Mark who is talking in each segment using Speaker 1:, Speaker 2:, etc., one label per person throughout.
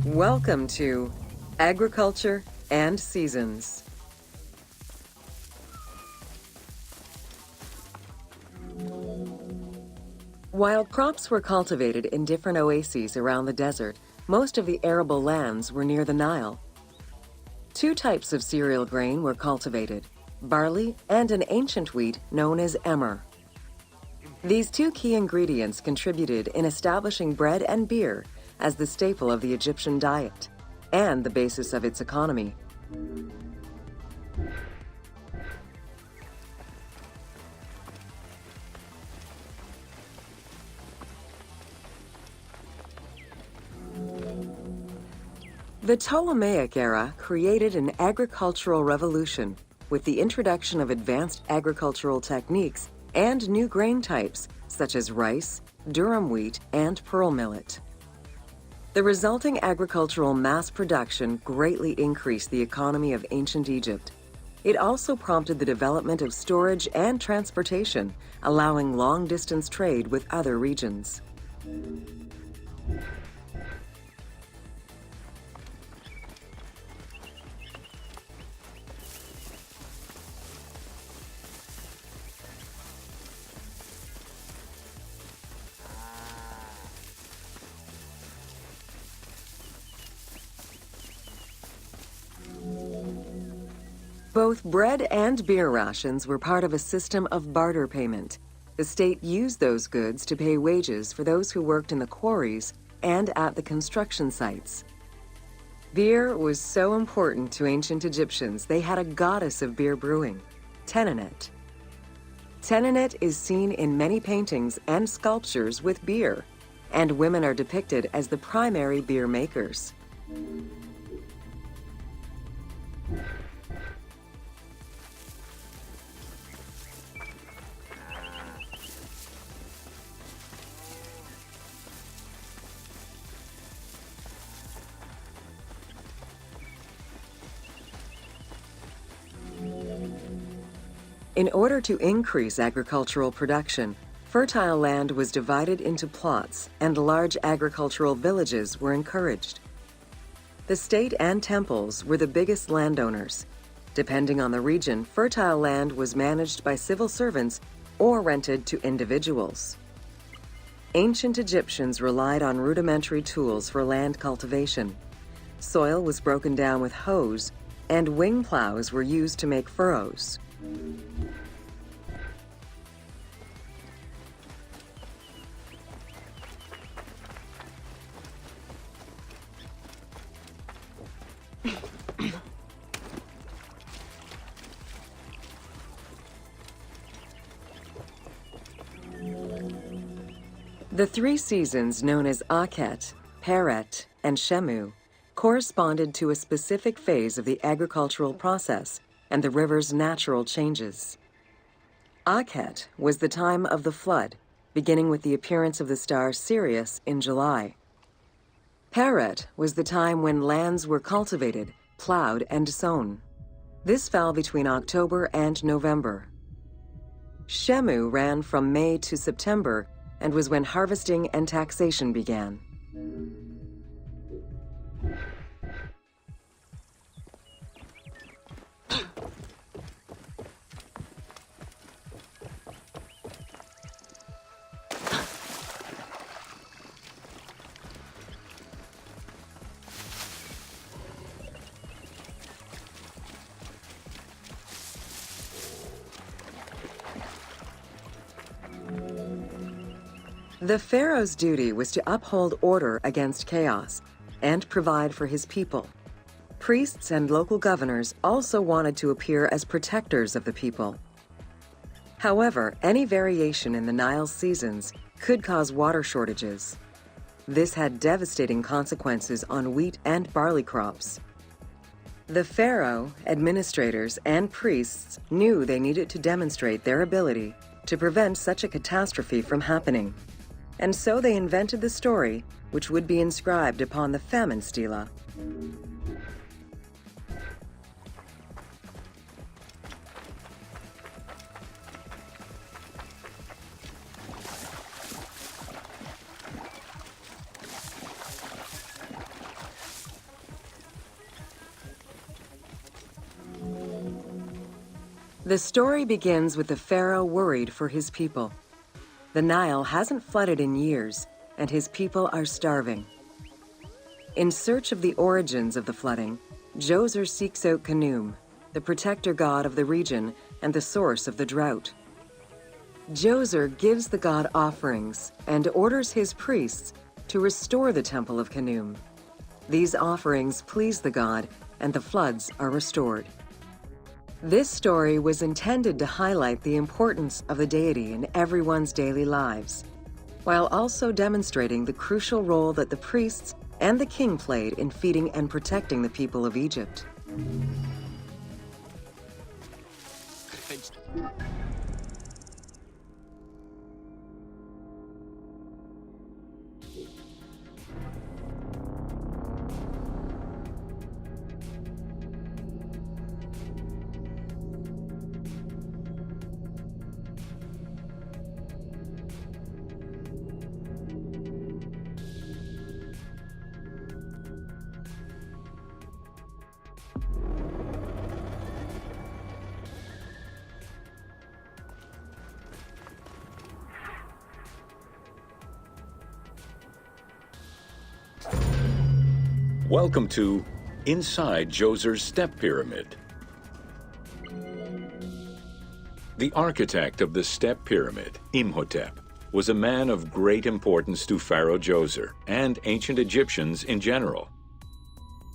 Speaker 1: Welcome to Agriculture and Seasons. While crops were cultivated in different oases around the desert, most of the arable lands were near the Nile. Two types of cereal grain were cultivated, barley and an ancient wheat known as emmer. These two key ingredients contributed in establishing bread and beer as the staple of the Egyptian diet and the basis of its economy. The Ptolemaic era created an agricultural revolution with the introduction of advanced agricultural techniques and new grain types such as rice, durum wheat, and pearl millet. The resulting agricultural mass production greatly increased the economy of ancient Egypt. It also prompted the development of storage and transportation, allowing long-distance trade with other regions. Both bread and beer rations were part of a system of barter payment. The state used those goods to pay wages for those who worked in the quarries and at the construction sites. Beer was so important to ancient Egyptians, they had a goddess of beer brewing, Tenenet. Tenenet is seen in many paintings and sculptures with beer, and women are depicted as the primary beer makers. In order to increase agricultural production, fertile land was divided into plots and large agricultural villages were encouraged. The state and temples were the biggest landowners. Depending on the region, fertile land was managed by civil servants or rented to individuals. Ancient Egyptians relied on rudimentary tools for land cultivation. Soil was broken down with hoes, and wing plows were used to make furrows. The three seasons known as Akhet, Peret, and Shemu corresponded to a specific phase of the agricultural process and the river's natural changes. Akhet was the time of the flood, beginning with the appearance of the star Sirius in July. Peret was the time when lands were cultivated, plowed, and sown. This fell between October and November. Shemu ran from May to September and was when harvesting and taxation began. The pharaoh's duty was to uphold order against chaos and provide for his people. Priests and local governors also wanted to appear as protectors of the people. However, any variation in the Nile's seasons could cause water shortages. This had devastating consequences on wheat and barley crops. The pharaoh, administrators, and priests knew they needed to demonstrate their ability to prevent such a catastrophe from happening. And so they invented the story, which would be inscribed upon the famine stela. The story begins with the pharaoh worried for his people. The Nile hasn't flooded in years, and his people are starving. In search of the origins of the flooding, Djoser seeks out Khnum, the protector god of the region and the source of the drought. Djoser gives the god offerings and orders his priests to restore the temple of Khnum. These offerings please the god, and the floods are restored. This story was intended to highlight the importance of the deity in everyone's daily lives, while also demonstrating the crucial role that the priests and the king played in feeding and protecting the people of Egypt.
Speaker 2: Welcome to Inside Djoser's Step Pyramid. The architect of the Step Pyramid, Imhotep, was a man of great importance to Pharaoh Djoser and ancient Egyptians in general.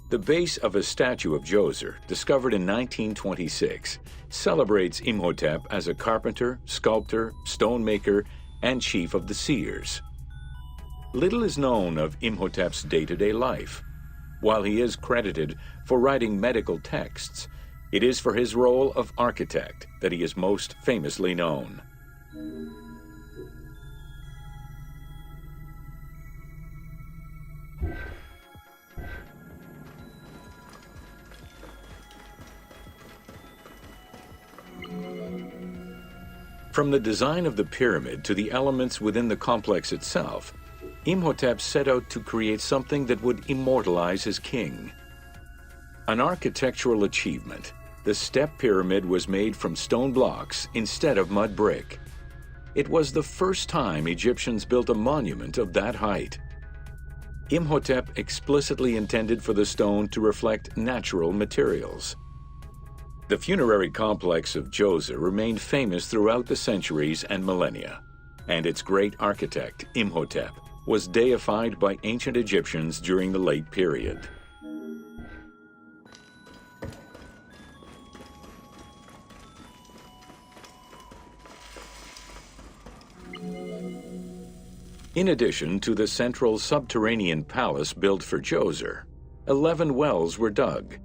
Speaker 2: The base of a statue of Djoser, discovered in 1926, celebrates Imhotep as a carpenter, sculptor, stonemaker, and chief of the seers. Little is known of Imhotep's day-to-day life. While he is credited for writing medical texts, it is for his role of architect that he is most famously known. From the design of the pyramid to the elements within the complex itself, Imhotep set out to create something that would immortalize his king. An architectural achievement, the Step Pyramid was made from stone blocks instead of mud brick. It was the first time Egyptians built a monument of that height. Imhotep explicitly intended for the stone to reflect natural materials. The funerary complex of Djoser remained famous throughout the centuries and millennia, and its great architect, Imhotep, was deified by ancient Egyptians during the late period. In addition to the central subterranean palace built for Djoser, 11 wells were dug.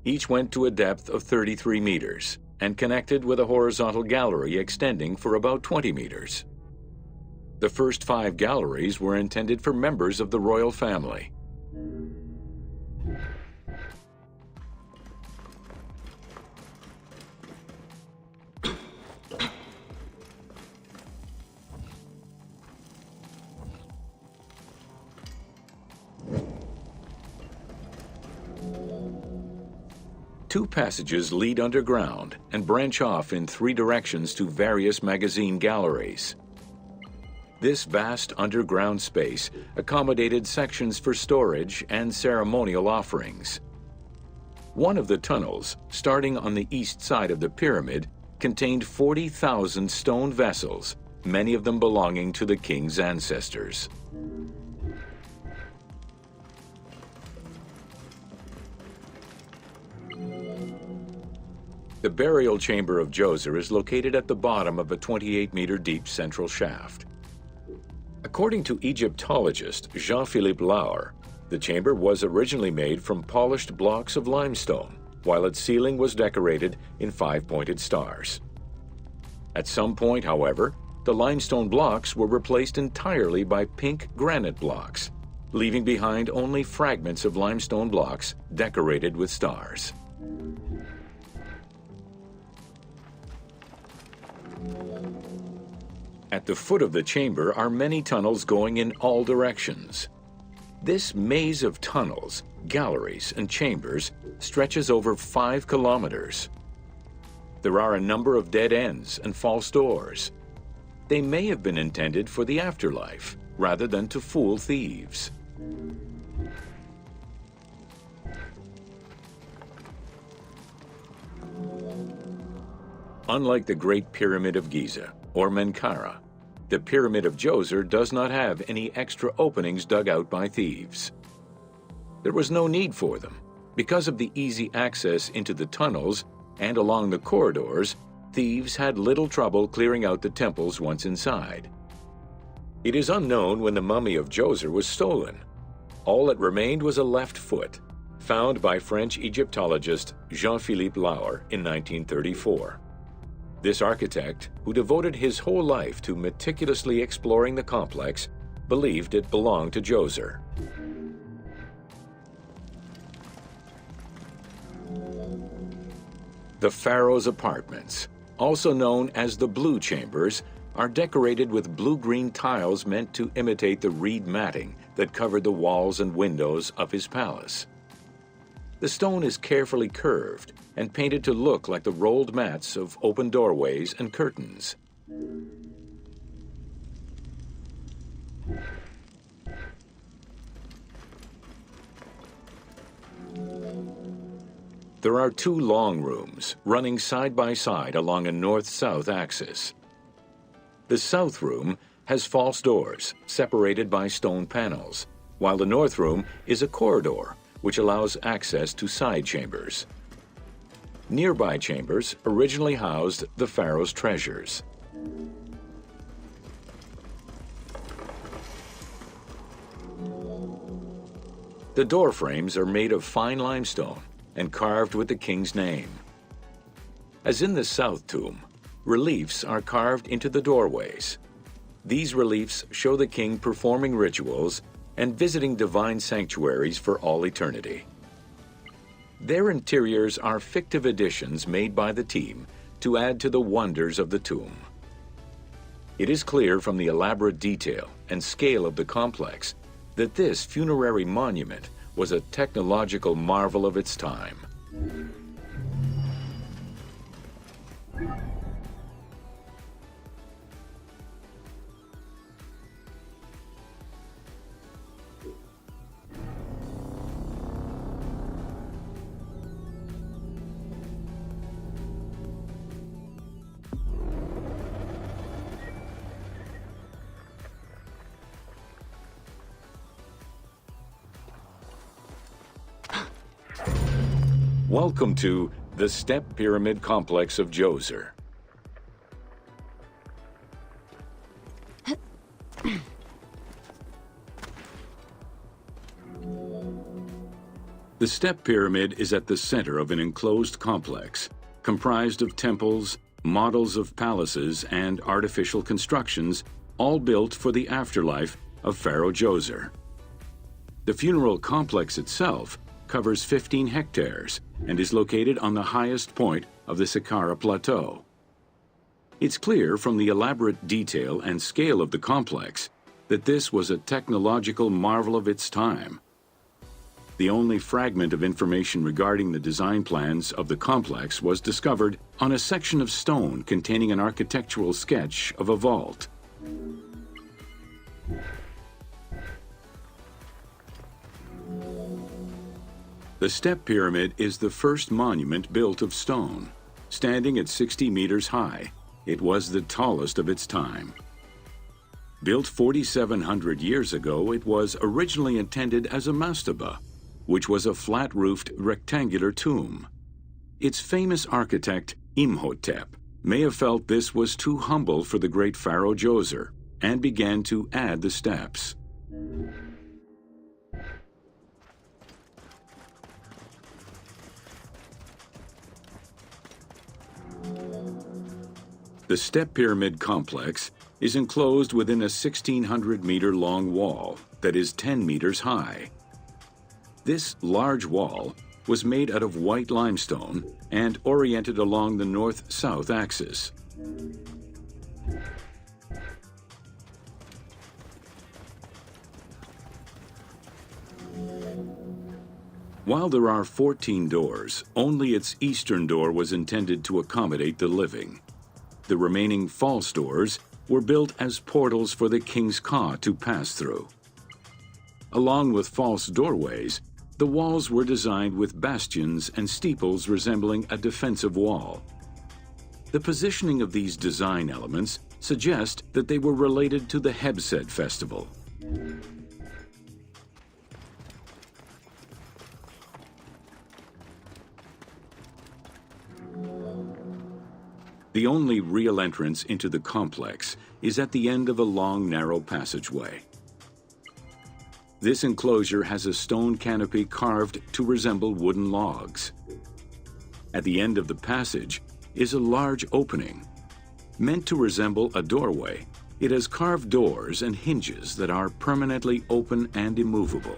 Speaker 2: Each went to a depth of 33 meters and connected with a horizontal gallery extending for about 20 meters. The first 5 galleries were intended for members of the royal family. Two passages lead underground and branch off in 3 directions to various magazine galleries. This vast underground space accommodated sections for storage and ceremonial offerings. One of the tunnels, starting on the east side of the pyramid, contained 40,000 stone vessels, many of them belonging to the king's ancestors. The burial chamber of Djoser is located at the bottom of a 28-meter deep central shaft. According to Egyptologist Jean-Philippe Laure, the chamber was originally made from polished blocks of limestone, while its ceiling was decorated in 5-pointed stars. At some point, however, the limestone blocks were replaced entirely by pink granite blocks, leaving behind only fragments of limestone blocks decorated with stars. At the foot of the chamber are many tunnels going in all directions. This maze of tunnels, galleries, and chambers stretches over 5 kilometers. There are a number of dead ends and false doors. They may have been intended for the afterlife, rather than to fool thieves. Unlike the Great Pyramid of Giza, or Menkaure, the Pyramid of Djoser does not have any extra openings dug out by thieves. There was no need for them. Because of the easy access into the tunnels and along the corridors, thieves had little trouble clearing out the temples once inside. It is unknown when the mummy of Djoser was stolen. All that remained was a left foot, found by French Egyptologist Jean-Philippe Lauer in 1934. This architect, who devoted his whole life to meticulously exploring the complex, believed it belonged to Djoser. The Pharaoh's apartments, also known as the Blue Chambers, are decorated with blue-green tiles meant to imitate the reed matting that covered the walls and windows of his palace. The stone is carefully curved and painted to look like the rolled mats of open doorways and curtains. There are two long rooms running side by side along a north-south axis. The south room has false doors separated by stone panels, while the north room is a corridor which allows access to side chambers. Nearby chambers originally housed the pharaoh's treasures. The door frames are made of fine limestone and carved with the king's name. As in the south tomb, reliefs are carved into the doorways. These reliefs show the king performing rituals and visiting divine sanctuaries for all eternity. Their interiors are fictive additions made by the team to add to the wonders of the tomb. It is clear from the elaborate detail and scale of the complex that this funerary monument was a technological marvel of its time. Welcome to the Step Pyramid Complex of Djoser. The Step Pyramid is at the center of an enclosed complex, comprised of temples, models of palaces, and artificial constructions, all built for the afterlife of Pharaoh Djoser. The funeral complex itself covers 15 hectares and is located on the highest point of the Saqqara Plateau. It's clear from the elaborate detail and scale of the complex that this was a technological marvel of its time. The only fragment of information regarding the design plans of the complex was discovered on a section of stone containing an architectural sketch of a vault. The Step Pyramid is the first monument built of stone. Standing at 60 meters high, it was the tallest of its time. Built 4,700 years ago, it was originally intended as a mastaba, which was a flat-roofed rectangular tomb. Its famous architect, Imhotep, may have felt this was too humble for the great Pharaoh Djoser and began to add the steps. The Step Pyramid complex is enclosed within a 1,600-meter-long wall that is 10 meters high. This large wall was made out of white limestone and oriented along the north-south axis. While there are 14 doors, only its eastern door was intended to accommodate the living. The remaining false doors were built as portals for the king's ka to pass through. Along with false doorways, the walls were designed with bastions and steeples resembling a defensive wall. The positioning of these design elements suggest that they were related to the Hebsed festival. The only real entrance into the complex is at the end of a long, narrow passageway. This enclosure has a stone canopy carved to resemble wooden logs. At the end of the passage is a large opening. Meant to resemble a doorway, it has carved doors and hinges that are permanently open and immovable.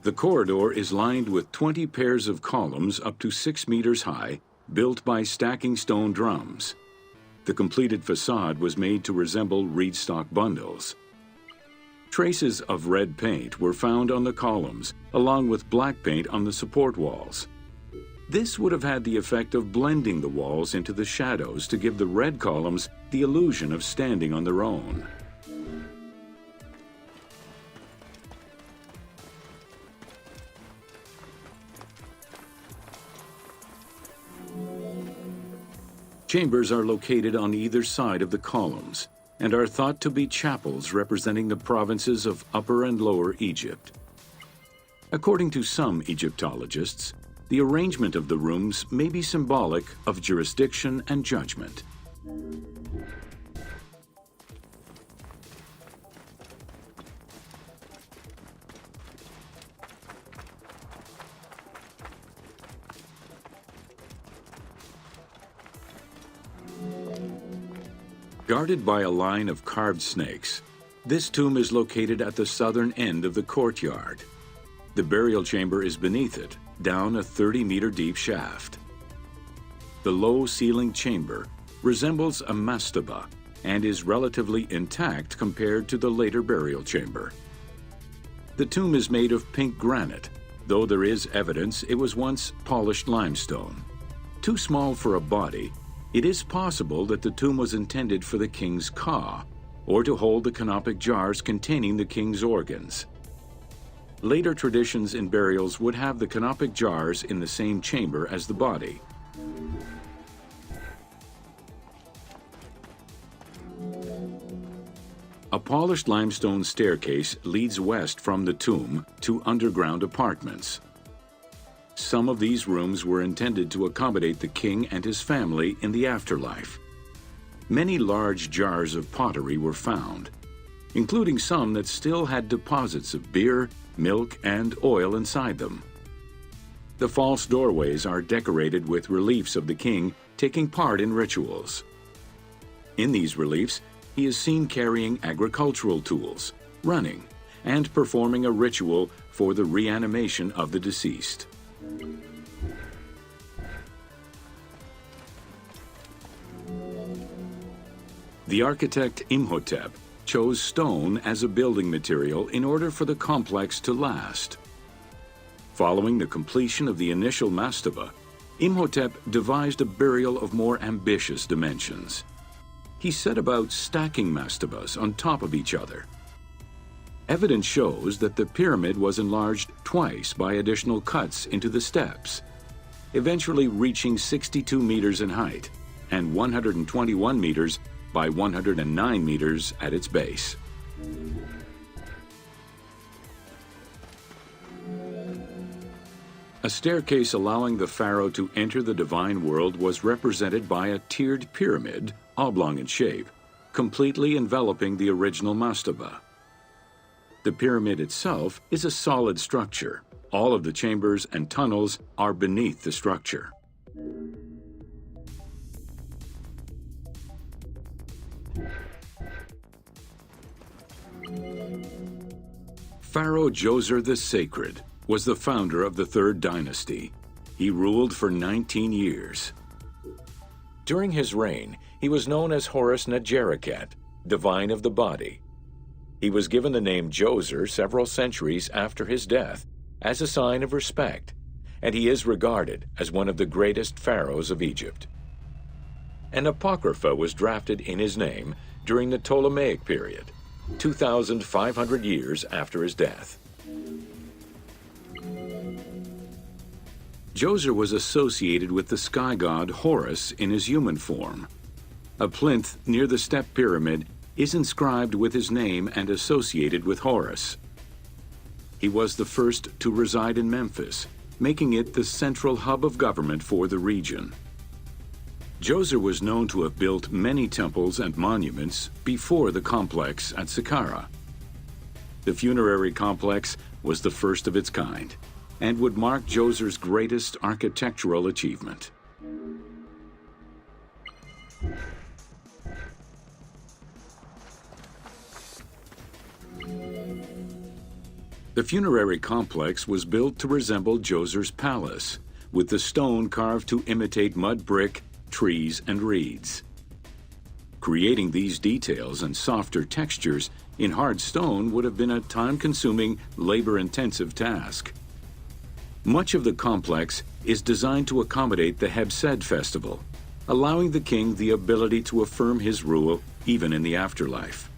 Speaker 2: The corridor is lined with 20 pairs of columns up to 6 meters high, built by stacking stone drums. The completed facade was made to resemble reed stock bundles. Traces of red paint were found on the columns, along with black paint on the support walls. This would have had the effect of blending the walls into the shadows to give the red columns the illusion of standing on their own. Chambers are located on either side of the columns and are thought to be chapels representing the provinces of Upper and Lower Egypt. According to some Egyptologists, the arrangement of the rooms may be symbolic of jurisdiction and judgment. Guarded by a line of carved snakes, this tomb is located at the southern end of the courtyard. The burial chamber is beneath it, down a 30-meter deep shaft. The low-ceilinged chamber resembles a mastaba and is relatively intact compared to the later burial chamber. The tomb is made of pink granite, though there is evidence it was once polished limestone. Too small for a body, it is possible that the tomb was intended for the king's ka, or to hold the canopic jars containing the king's organs. Later traditions in burials would have the canopic jars in the same chamber as the body. A polished limestone staircase leads west from the tomb to underground apartments. Some of these rooms were intended to accommodate the king and his family in the afterlife. Many large jars of pottery were found, including some that still had deposits of beer, milk, and oil inside them. The false doorways are decorated with reliefs of the king taking part in rituals. In these reliefs, he is seen carrying agricultural tools, running, and performing a ritual for the reanimation of the deceased. The architect Imhotep chose stone as a building material in order for the complex to last. Following the completion of the initial mastaba, Imhotep devised a burial of more ambitious dimensions. He set about stacking mastabas on top of each other. Evidence shows that the pyramid was enlarged twice by additional cuts into the steps, eventually reaching 62 meters in height and 121 meters by 109 meters at its base. A staircase allowing the pharaoh to enter the divine world was represented by a tiered pyramid, oblong in shape, completely enveloping the original mastaba. The pyramid itself is a solid structure. All of the chambers and tunnels are beneath the structure. Pharaoh Djoser the Sacred was the founder of the Third Dynasty. He ruled for 19 years. During his reign, he was known as Horus Negereket, divine of the body. He was given the name Djoser several centuries after his death as a sign of respect, and he is regarded as one of the greatest pharaohs of Egypt. An apocrypha was drafted in his name during the Ptolemaic period, 2,500 years after his death. Djoser was associated with the sky god Horus in his human form. A plinth near the step pyramid is inscribed with his name and associated with Horus. He was the first to reside in Memphis, making it the central hub of government for the region. Djoser was known to have built many temples and monuments before the complex at Saqqara. The funerary complex was the first of its kind and would mark Djoser's greatest architectural achievement. The funerary complex was built to resemble Djoser's palace, with the stone carved to imitate mud brick, trees, and reeds. Creating these details and softer textures in hard stone would have been a time-consuming, labor-intensive task. Much of the complex is designed to accommodate the Hebsed festival, allowing the king the ability to affirm his rule even in the afterlife.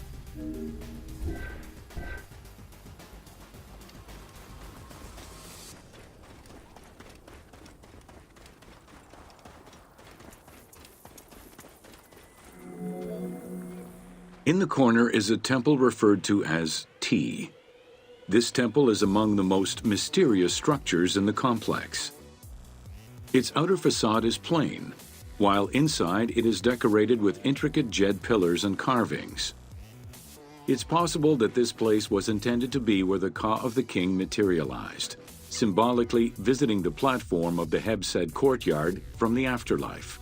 Speaker 2: In the corner is a temple referred to as Ti. This temple is among the most mysterious structures in the complex. Its outer facade is plain, while inside it is decorated with intricate jed pillars and carvings. It's possible that this place was intended to be where the Ka of the king materialized, symbolically visiting the platform of the Hebsed courtyard from the afterlife.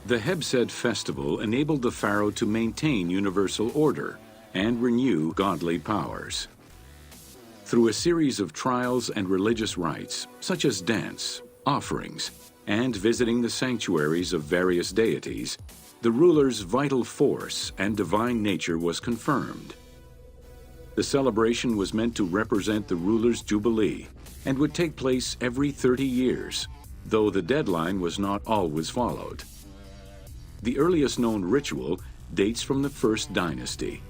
Speaker 2: The Hebsed festival enabled the pharaoh to maintain universal order and renew godly powers. Through a series of trials and religious rites, such as dance, offerings, and visiting the sanctuaries of various deities, the ruler's vital force and divine nature was confirmed. The celebration was meant to represent the ruler's jubilee and would take place every 30 years, though the deadline was not always followed. The earliest known ritual dates from the First Dynasty.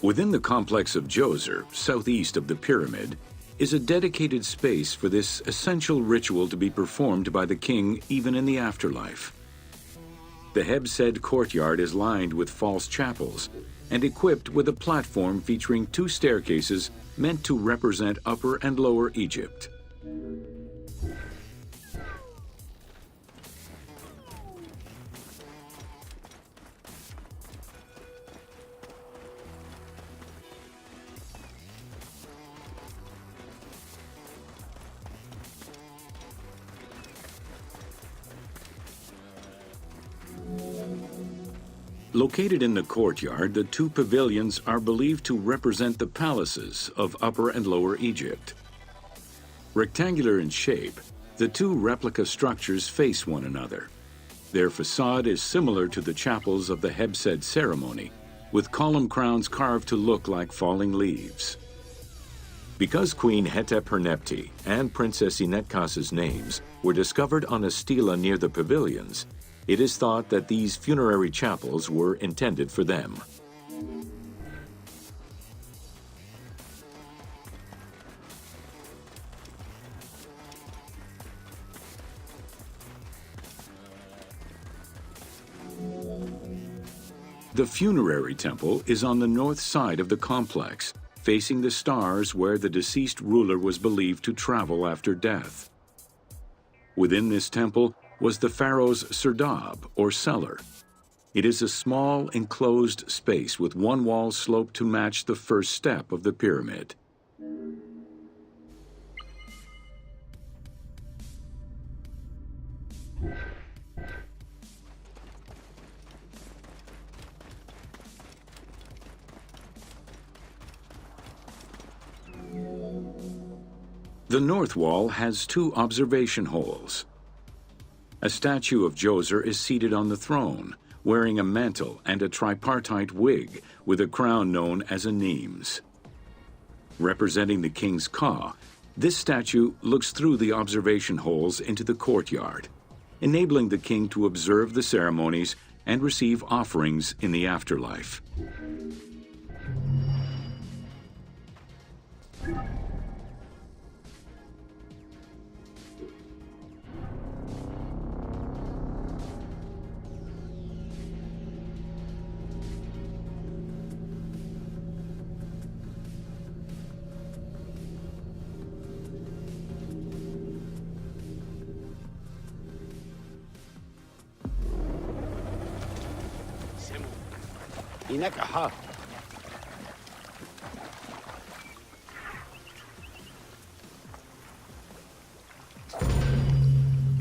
Speaker 2: Within the complex of Djoser, southeast of the pyramid, is a dedicated space for this essential ritual to be performed by the king even in the afterlife. The Hebsed courtyard is lined with false chapels and equipped with a platform featuring two staircases meant to represent Upper and Lower Egypt. Located in the courtyard, the two pavilions are believed to represent the palaces of Upper and Lower Egypt. Rectangular in shape, the two replica structures face one another. Their facade is similar to the chapels of the Hebsed ceremony, with column crowns carved to look like falling leaves. Because Queen Hetep-Hernepti and Princess Inetkas's names were discovered on a stela near the pavilions, it is thought that these funerary chapels were intended for them. The funerary temple is on the north side of the complex, facing the stars where the deceased ruler was believed to travel after death. Within this temple was the pharaoh's serdab, or cellar. It is a small, enclosed space with one wall sloped to match the first step of the pyramid. The north wall has two observation holes. A statue of Djoser is seated on the throne, wearing a mantle and a tripartite wig with a crown known as a Nemes. Representing the king's Ka, this statue looks through the observation holes into the courtyard, enabling the king to observe the ceremonies and receive offerings in the afterlife.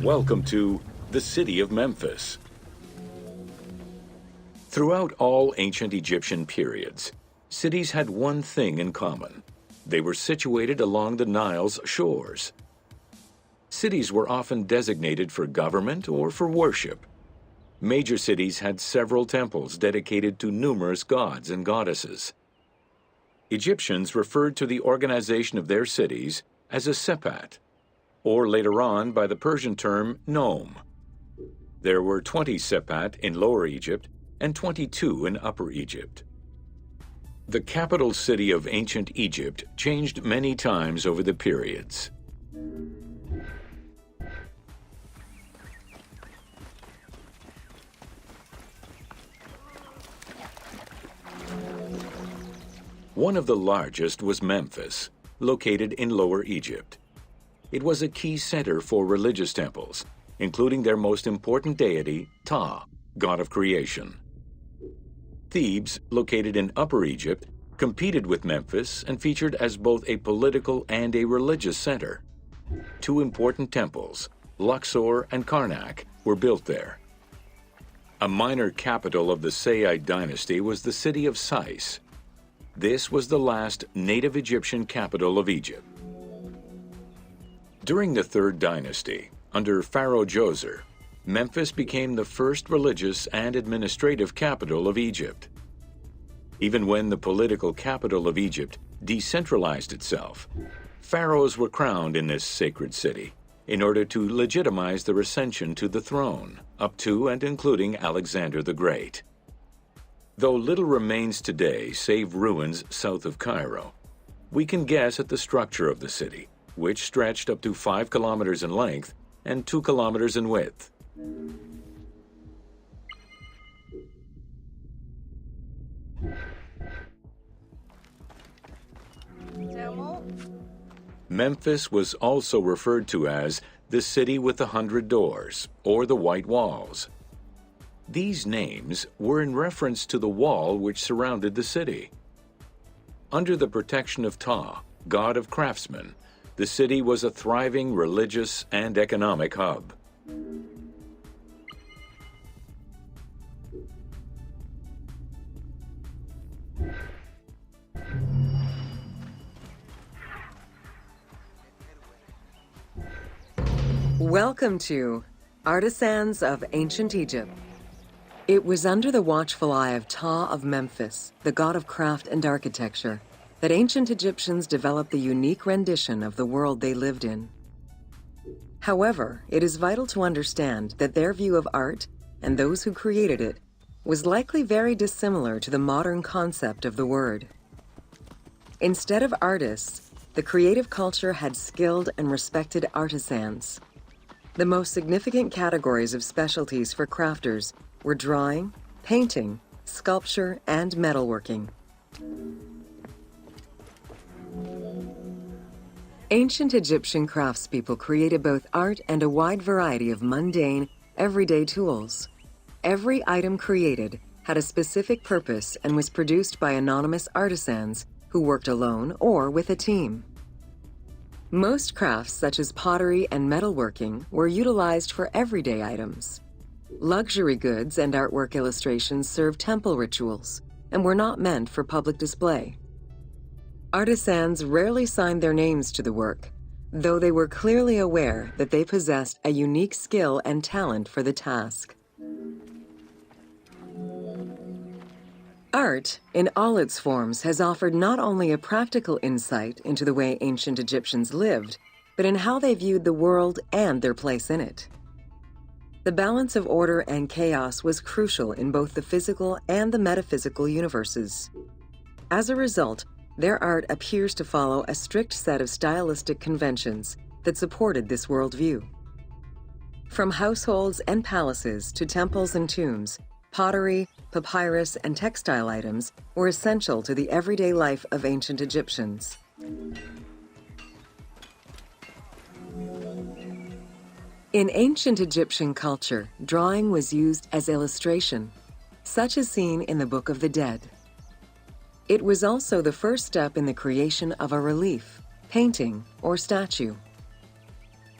Speaker 2: Welcome to the city of Memphis. Throughout all ancient Egyptian periods, cities had one thing in common. They were situated along the Nile's shores. Cities were often designated for government or for worship. Major cities had several temples dedicated to numerous gods and goddesses. Egyptians referred to the organization of their cities as a sepat, or later on by the Persian term nome. There were 20 sepat in Lower Egypt and 22 in Upper Egypt. The capital city of ancient Egypt changed many times over the periods. One of the largest was Memphis, located in Lower Egypt. It was a key center for religious temples, including their most important deity, Ptah, god of creation. Thebes, located in Upper Egypt, competed with Memphis and featured as both a political and a religious center. Two important temples, Luxor and Karnak, were built there. A minor capital of the Sayyid dynasty was the city of Sais. This was the last native Egyptian capital of Egypt. During the Third Dynasty, under Pharaoh Djoser, Memphis became the first religious and administrative capital of Egypt. Even when the political capital of Egypt decentralized itself, pharaohs were crowned in this sacred city in order to legitimize their ascension to the throne, up to and including Alexander the Great. Though little remains today save ruins south of Cairo, we can guess at the structure of the city, which stretched up to 5 kilometers in length and 2 kilometers in width. Memphis was also referred to as the City with the 100 Doors, or the White Walls. These names were in reference to the wall which surrounded the city. Under the protection of Ptah, god of craftsmen, the city was a thriving religious and economic hub.
Speaker 1: Welcome to Artisans of Ancient Egypt. It was under the watchful eye of Ptah of Memphis, the god of craft and architecture, that ancient Egyptians developed the unique rendition of the world they lived in. However, it is vital to understand that their view of art, and those who created it, was likely very dissimilar to the modern concept of the word. Instead of artists, the creative culture had skilled and respected artisans. The most significant categories of specialties for crafters were drawing, painting, sculpture, and metalworking. Ancient Egyptian craftspeople created both art and a wide variety of mundane, everyday tools. Every item created had a specific purpose and was produced by anonymous artisans who worked alone or with a team. Most crafts, such as pottery and metalworking, were utilized for everyday items. Luxury goods and artwork illustrations served temple rituals and were not meant for public display. Artisans rarely signed their names to the work, though they were clearly aware that they possessed a unique skill and talent for the task. Art, in all its forms, has offered not only a practical insight into the way ancient Egyptians lived, but in how they viewed the world and their place in it. The balance of order and chaos was crucial in both the physical and the metaphysical universes. As a result, their art appears to follow a strict set of stylistic conventions that supported this worldview. From households and palaces to temples and tombs, pottery, papyrus, and textile items were essential to the everyday life of ancient Egyptians. In ancient Egyptian culture, drawing was used as illustration, such as seen in the Book of the Dead. It was also the first step in the creation of a relief, painting, or statue.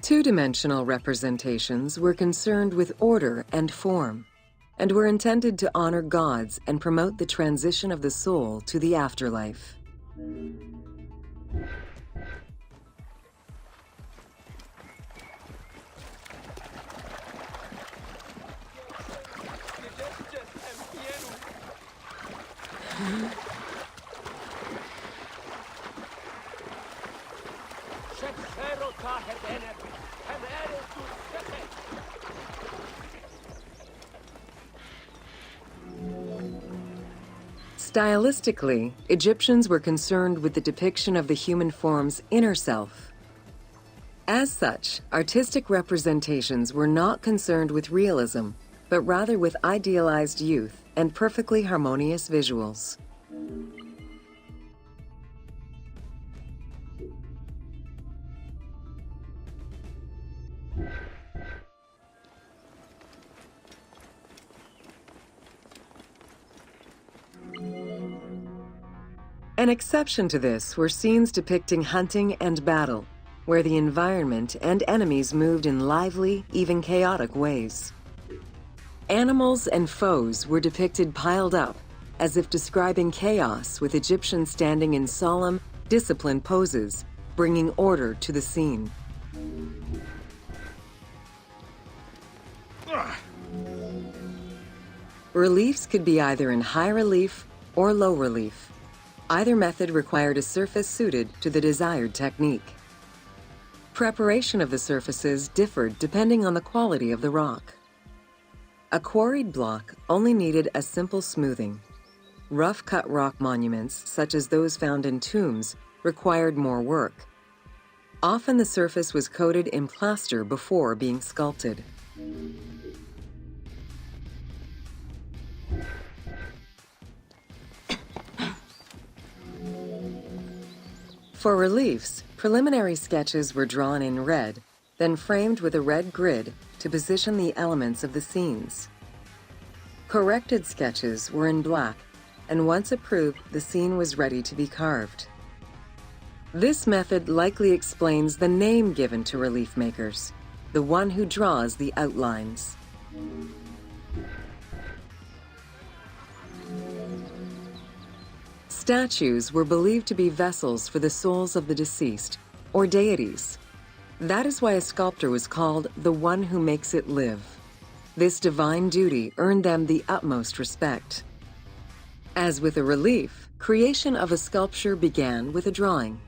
Speaker 1: Two-dimensional representations were concerned with order and form, and were intended to honor gods and promote the transition of the soul to the afterlife. Stylistically, Egyptians were concerned with the depiction of the human form's inner self. As such, artistic representations were not concerned with realism, but rather with idealized youth and perfectly harmonious visuals. An exception to this were scenes depicting hunting and battle, where the environment and enemies moved in lively, even chaotic ways. Animals and foes were depicted piled up, as if describing chaos, with Egyptians standing in solemn, disciplined poses, bringing order to the scene. Reliefs could be either in high relief or low relief. Either method required a surface suited to the desired technique. Preparation of the surfaces differed depending on the quality of the rock. A quarried block only needed a simple smoothing. Rough-cut rock monuments, such as those found in tombs, required more work. Often the surface was coated in plaster before being sculpted. For reliefs, preliminary sketches were drawn in red, then framed with a red grid to position the elements of the scenes. Corrected sketches were in black, and once approved, the scene was ready to be carved. This method likely explains the name given to relief makers, the one who draws the outlines. Statues were believed to be vessels for the souls of the deceased, or deities. That is why a sculptor was called the one who makes it live. This divine duty earned them the utmost respect. As with a relief, creation of a sculpture began with a drawing.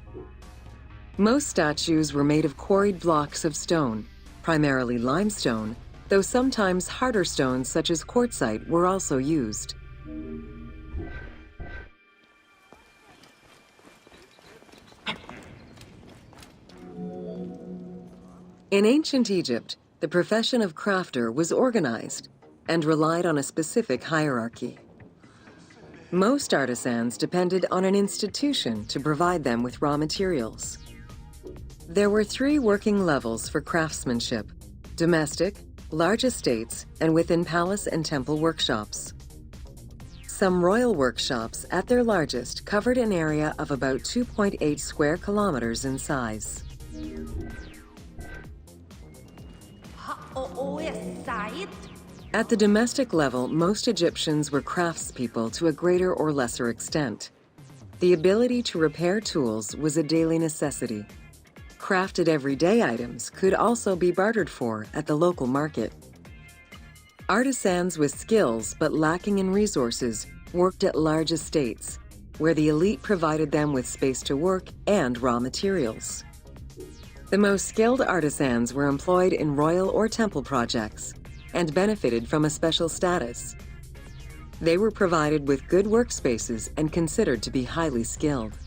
Speaker 1: Most statues were made of quarried blocks of stone, primarily limestone, though sometimes harder stones such as quartzite were also used. In ancient Egypt, the profession of crafter was organized and relied on a specific hierarchy. Most artisans depended on an institution to provide them with raw materials. There were 3 working levels for craftsmanship: domestic, large estates, and within palace and temple workshops. Some royal workshops, at their largest, covered an area of about 2.8 square kilometers in size. At the domestic level, most Egyptians were craftspeople to a greater or lesser extent. The ability to repair tools was a daily necessity. Crafted everyday items could also be bartered for at the local market. Artisans with skills but lacking in resources worked at large estates, where the elite provided them with space to work and raw materials. The most skilled artisans were employed in royal or temple projects and benefited from a special status. They were provided with good workspaces and considered to be highly skilled.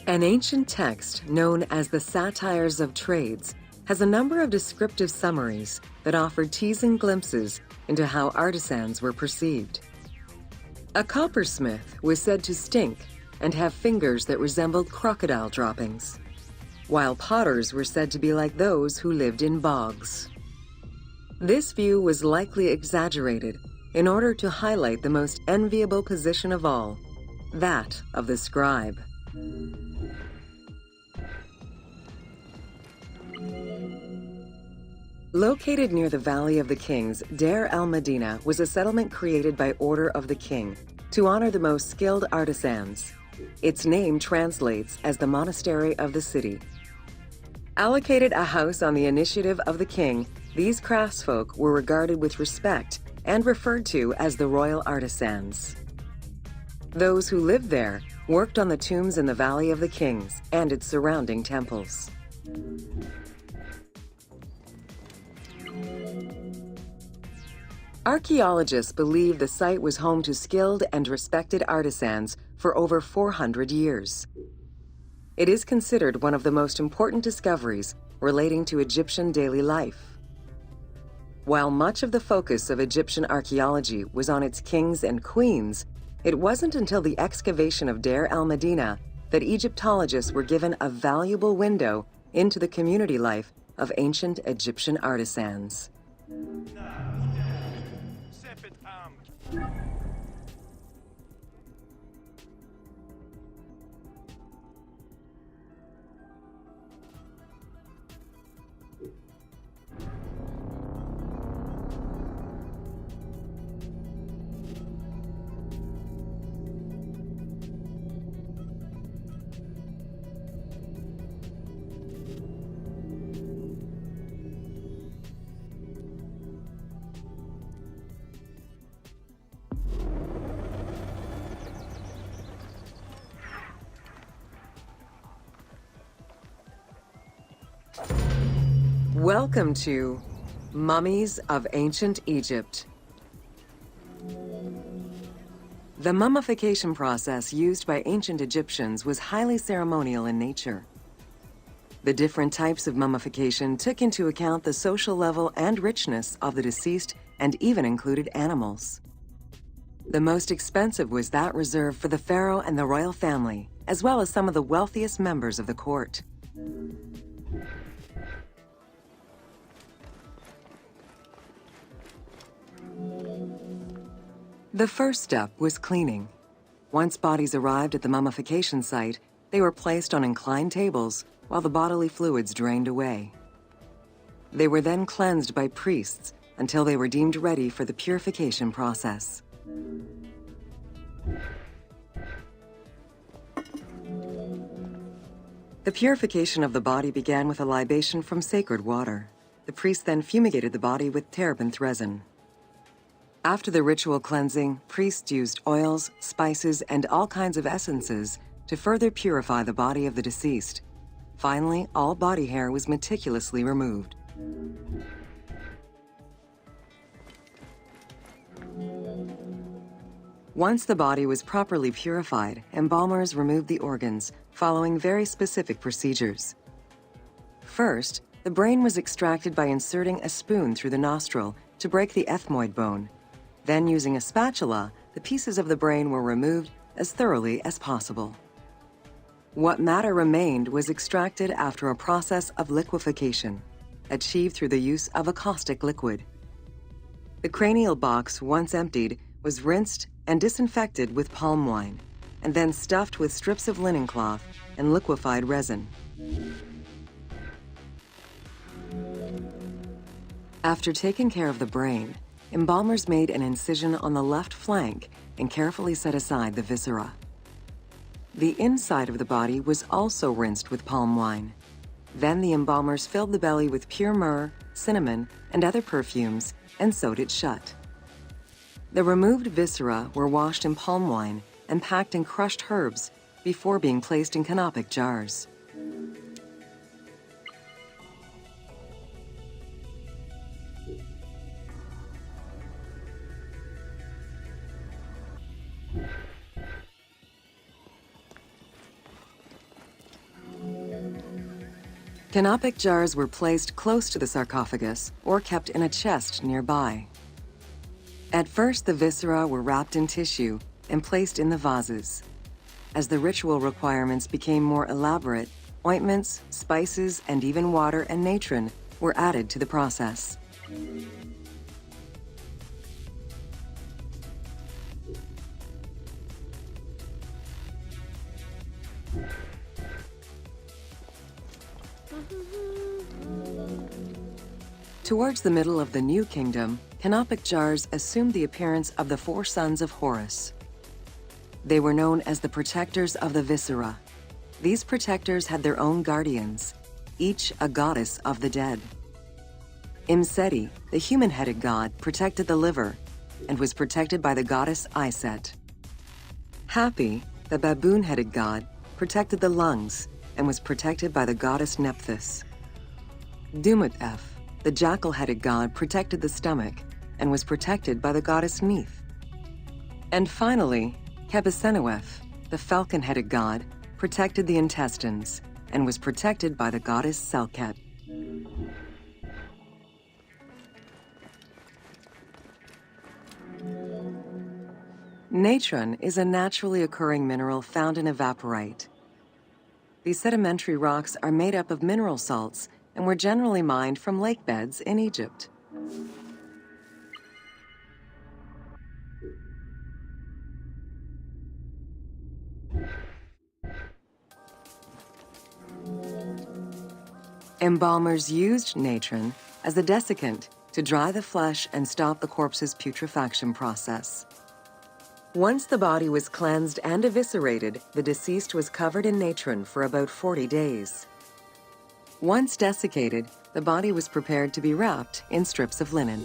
Speaker 1: An ancient text known as the Satires of Trades has a number of descriptive summaries that offer teasing glimpses into how artisans were perceived. A coppersmith was said to stink and have fingers that resembled crocodile droppings, while potters were said to be like those who lived in bogs. This view was likely exaggerated in order to highlight the most enviable position of all, that of the scribe. Located near the Valley of the Kings, Deir el-Medina was a settlement created by order of the king to honor the most skilled artisans. Its name translates as the monastery of the city. Allocated a house on the initiative of the king, these craftsfolk were regarded with respect and referred to as the royal artisans. Those who lived there worked on the tombs in the Valley of the Kings and its surrounding temples. Archaeologists believe the site was home to skilled and respected artisans for over 400 years. It is considered one of the most important discoveries relating to Egyptian daily life. While much of the focus of Egyptian archaeology was on its kings and queens, it wasn't until the excavation of Deir el-Medina that Egyptologists were given a valuable window into the community life of ancient Egyptian artisans. Welcome to Mummies of Ancient Egypt. The mummification process used by ancient Egyptians was highly ceremonial in nature. The different types of mummification took into account the social level and richness of the deceased and even included animals. The most expensive was that reserved for the pharaoh and the royal family, as well as some of the wealthiest members of the court. The first step was cleaning. Once bodies arrived at the mummification site, they were placed on inclined tables while the bodily fluids drained away. They were then cleansed by priests until they were deemed ready for the purification process. The purification of the body began with a libation from sacred water. The priest then fumigated the body with terebinth resin. After the ritual cleansing, priests used oils, spices, and all kinds of essences to further purify the body of the deceased. Finally, all body hair was meticulously removed. Once the body was properly purified, embalmers removed the organs, following very specific procedures. First, the brain was extracted by inserting a spoon through the nostril to break the ethmoid bone. Then, using a spatula, the pieces of the brain were removed as thoroughly as possible. What matter remained was extracted after a process of liquefaction, achieved through the use of a caustic liquid. The cranial box, once emptied, was rinsed and disinfected with palm wine, and then stuffed with strips of linen cloth and liquefied resin. After taking care of the brain, embalmers made an incision on the left flank and carefully set aside the viscera. The inside of the body was also rinsed with palm wine. Then the embalmers filled the belly with pure myrrh, cinnamon, and other perfumes and sewed it shut. The removed viscera were washed in palm wine and packed in crushed herbs before being placed in canopic jars. Canopic jars were placed close to the sarcophagus or kept in a chest nearby. At first, the viscera were wrapped in tissue and placed in the vases. As the ritual requirements became more elaborate, ointments, spices, and even water and natron were added to the process. Towards the middle of the New Kingdom, canopic jars assumed the appearance of the four sons of Horus. They were known as the protectors of the viscera. These protectors had their own guardians, each a goddess of the dead. Imseti, the human-headed god, protected the liver and was protected by the goddess Iset. Hapi, the baboon-headed god, protected the lungs and was protected by the goddess Nephthys. Dumut-Ef, the jackal-headed god, protected the stomach and was protected by the goddess Neith. And finally, Qebehsenuef, the falcon-headed god, protected the intestines and was protected by the goddess Selket. Natron is a naturally occurring mineral found in evaporite. These sedimentary rocks are made up of mineral salts and were generally mined from lake beds in Egypt. Embalmers used natron as a desiccant to dry the flesh and stop the corpse's putrefaction process. Once the body was cleansed and eviscerated, the deceased was covered in natron for about 40 days. Once desiccated, the body was prepared to be wrapped in strips of linen.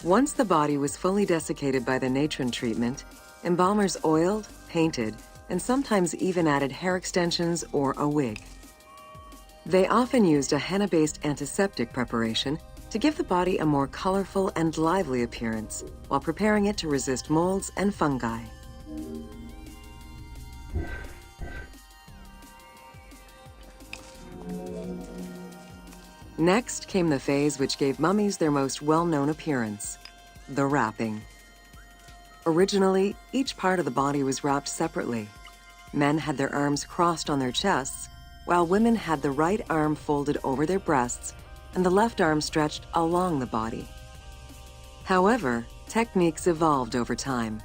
Speaker 1: Once the body was fully desiccated by the natron treatment, embalmers oiled, painted, and sometimes even added hair extensions or a wig. They often used a henna-based antiseptic preparation to give the body a more colorful and lively appearance while preparing it to resist molds and fungi. Next came the phase which gave mummies their most well-known appearance, the wrapping. Originally, each part of the body was wrapped separately. Men had their arms crossed on their chests, while women had the right arm folded over their breasts and the left arm stretched along the body. However, techniques evolved over time.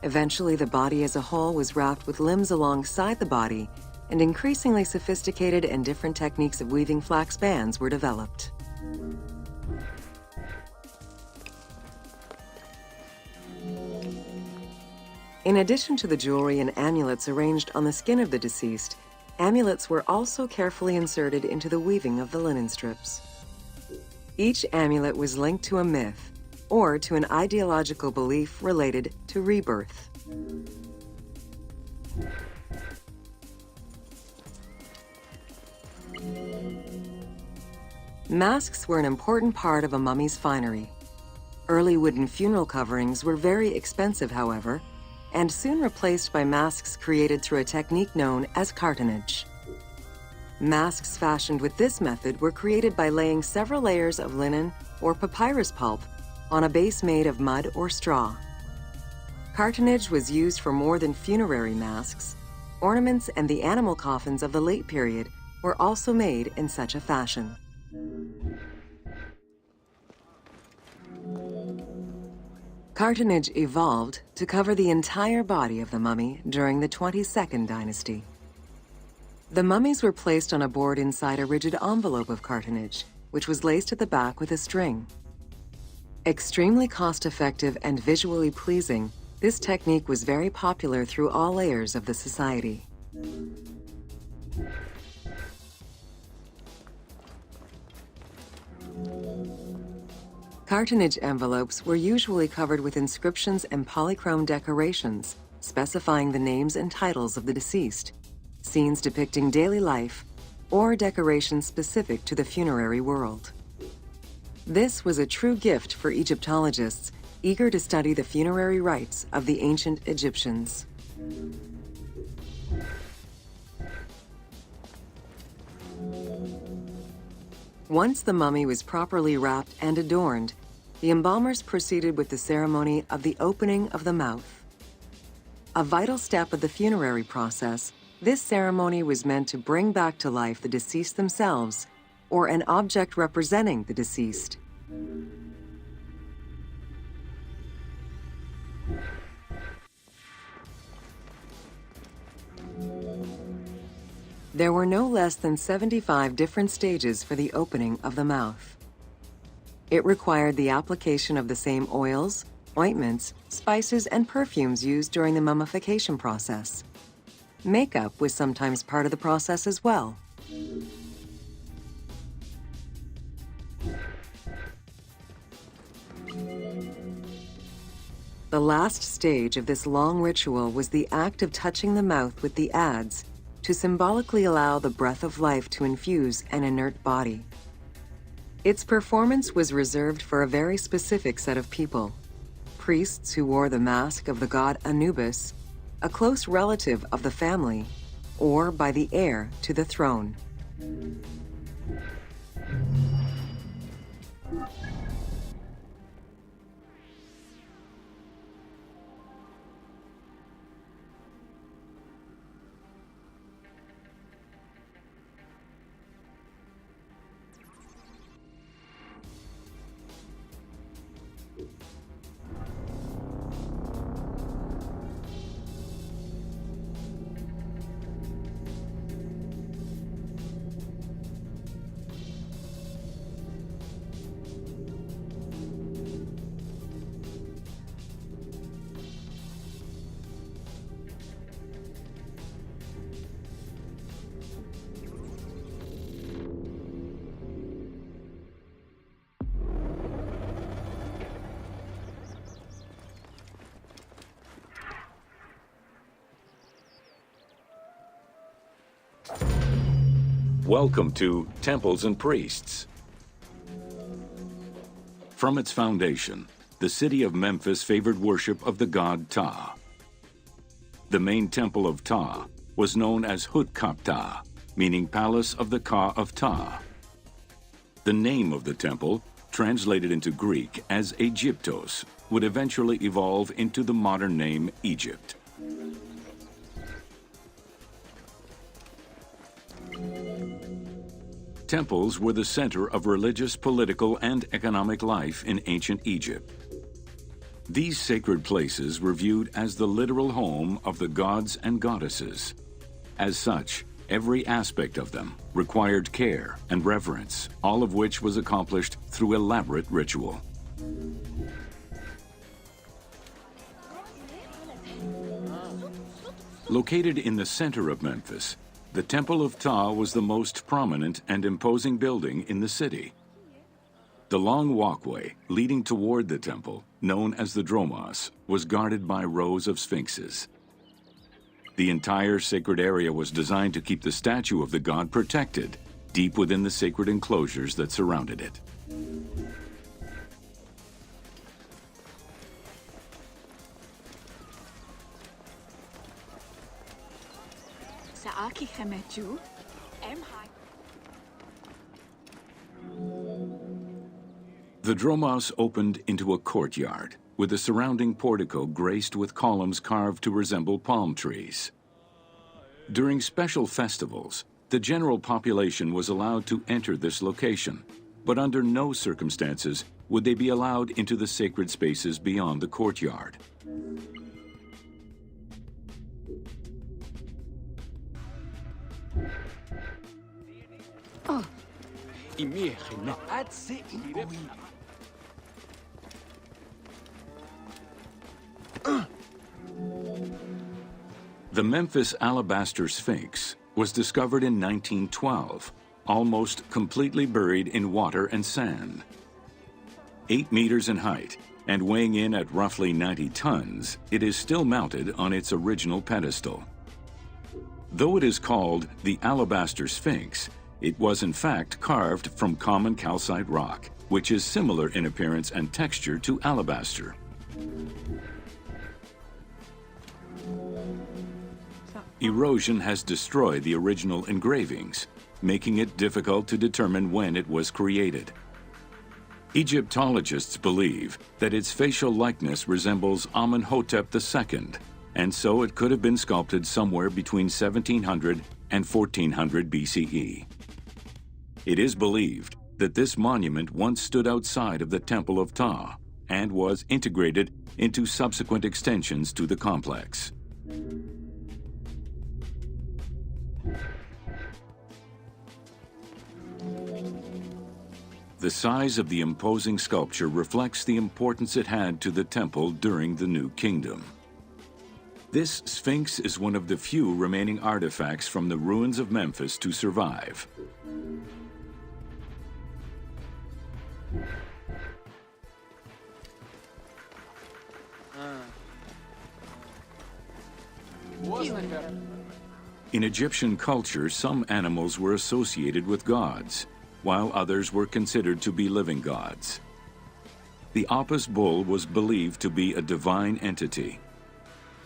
Speaker 1: Eventually, the body as a whole was wrapped with limbs alongside the body, and increasingly sophisticated and different techniques of weaving flax bands were developed. In addition to the jewelry and amulets arranged on the skin of the deceased, amulets were also carefully inserted into the weaving of the linen strips. Each amulet was linked to a myth or to an ideological belief related to rebirth. Masks were an important part of a mummy's finery. Early wooden funeral coverings were very expensive, however, and soon replaced by masks created through a technique known as cartonnage. Masks fashioned with this method were created by laying several layers of linen or papyrus pulp on a base made of mud or straw. Cartonnage was used for more than funerary masks. Ornaments and the animal coffins of the late period were also made in such a fashion. Cartonnage evolved to cover the entire body of the mummy during the 22nd dynasty. The mummies were placed on a board inside a rigid envelope of cartonnage, which was laced at the back with a string. Extremely cost-effective and visually pleasing, this technique was very popular through all layers of the society. Cartonnage envelopes were usually covered with inscriptions and polychrome decorations, specifying the names and titles of the deceased, scenes depicting daily life, or decorations specific to the funerary world. This was a true gift for Egyptologists eager to study the funerary rites of the ancient Egyptians. Once the mummy was properly wrapped and adorned, the embalmers proceeded with the ceremony of the opening of the mouth. A vital step of the funerary process, this ceremony was meant to bring back to life the deceased themselves or an object representing the deceased. There were no less than 75 different stages for the opening of the mouth. It required the application of the same oils, ointments, spices, and perfumes used during the mummification process. Makeup was sometimes part of the process as well. The last stage of this long ritual was the act of touching the mouth with the adze to symbolically allow the breath of life to infuse an inert body. Its performance was reserved for a very specific set of people: priests who wore the mask of the god Anubis, a close relative of the family, or by the heir to the throne.
Speaker 2: Welcome to Temples and Priests. From its foundation, the city of Memphis favored worship of the god Ptah. The main temple of Ptah was known as Hutkaptah, meaning Palace of the Ka of Ptah. The name of the temple, translated into Greek as Aegyptos, would eventually evolve into the modern name Egypt. Temples were the center of religious, political, and economic life in ancient Egypt. These sacred places were viewed as the literal home of the gods and goddesses. As such, every aspect of them required care and reverence, all of which was accomplished through elaborate ritual. Located in the center of Memphis, the Temple of Ptah was the most prominent and imposing building in the city. The long walkway leading toward the temple, known as the Dromos, was guarded by rows of sphinxes. The entire sacred area was designed to keep the statue of the god protected, deep within the sacred enclosures that surrounded it. The Dromos opened into a courtyard, with the surrounding portico graced with columns carved to resemble palm trees. During special festivals, the general population was allowed to enter this location, but under no circumstances would they be allowed into the sacred spaces beyond the courtyard. The Memphis Alabaster Sphinx was discovered in 1912, almost completely buried in water and sand. 8 meters in height and weighing in at roughly 90 tons, it is still mounted on its original pedestal. Though it is called the Alabaster Sphinx, it was in fact carved from common calcite rock, which is similar in appearance and texture to alabaster. Erosion has destroyed the original engravings, making it difficult to determine when it was created. Egyptologists believe that its facial likeness resembles Amenhotep II, and so it could have been sculpted somewhere between 1700 and 1400 BCE. It is believed that this monument once stood outside of the Temple of Ptah and was integrated into subsequent extensions to the complex. The size of the imposing sculpture reflects the importance it had to the temple during the New Kingdom. This Sphinx is one of the few remaining artifacts from the ruins of Memphis to survive. In Egyptian culture, some animals were associated with gods, while others were considered to be living gods. The Apis bull was believed to be a divine entity.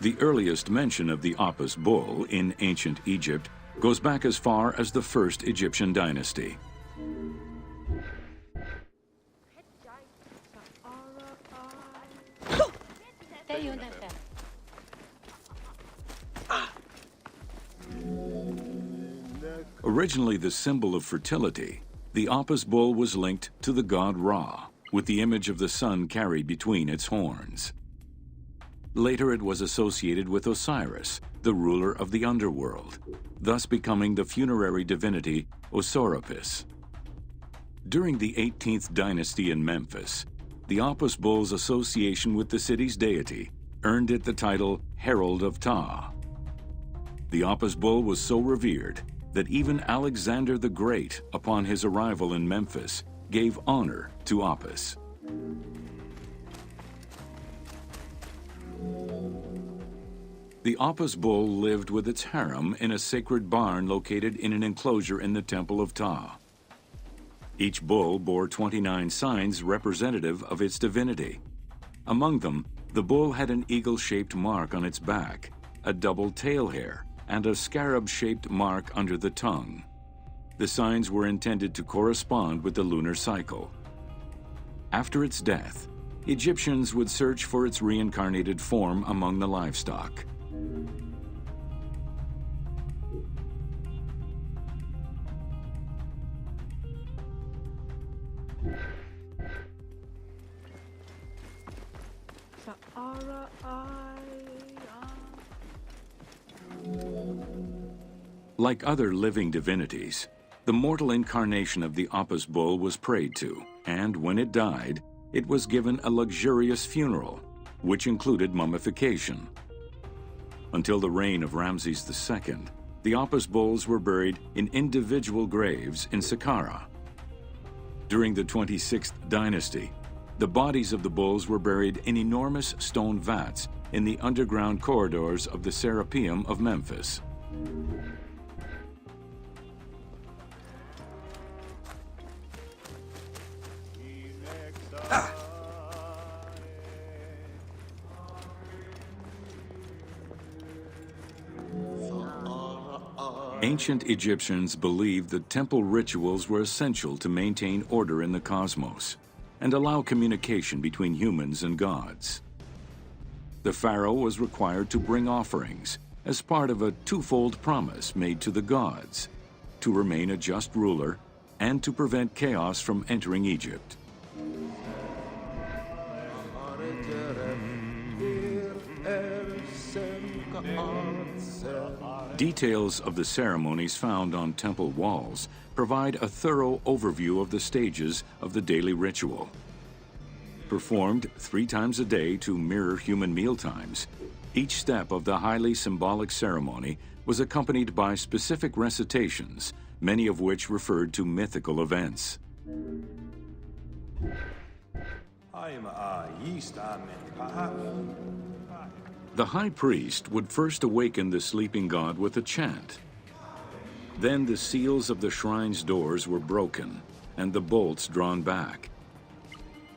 Speaker 2: The earliest mention of the Apis bull in ancient Egypt goes back as far as the first Egyptian dynasty. Originally the symbol of fertility, the Apis bull was linked to the god Ra, with the image of the sun carried between its horns. Later it was associated with Osiris, the ruler of the underworld, thus becoming the funerary divinity Osorapis. During the 18th dynasty in Memphis, the Apis bull's association with the city's deity earned it the title Herald of Ptah. The Apis bull was so revered that even Alexander the Great, upon his arrival in Memphis, gave honor to Apis. The Apis bull lived with its harem in a sacred barn located in an enclosure in the Temple of Ptah. Each bull bore 29 signs representative of its divinity. Among them, the bull had an eagle-shaped mark on its back, a double tail hair, and a scarab-shaped mark under the tongue. The signs were intended to correspond with the lunar cycle. After its death, Egyptians would search for its reincarnated form among the livestock. Like other living divinities, the mortal incarnation of the Apis bull was prayed to, and when it died, it was given a luxurious funeral, which included mummification. Until the reign of Ramses II, the Apis bulls were buried in individual graves in Saqqara. During the 26th dynasty, the bodies of the bulls were buried in enormous stone vats in the underground corridors of the Serapeum of Memphis. Ancient Egyptians believed that temple rituals were essential to maintain order in the cosmos and allow communication between humans and gods. The pharaoh was required to bring offerings as part of a twofold promise made to the gods, to remain a just ruler and to prevent chaos from entering Egypt. Details of the ceremonies found on temple walls provide a thorough overview of the stages of the daily ritual. Performed 3 times a day to mirror human mealtimes, each step of the highly symbolic ceremony was accompanied by specific recitations, many of which referred to mythical events. The high priest would first awaken the sleeping god with a chant. Then the seals of the shrine's doors were broken and the bolts drawn back.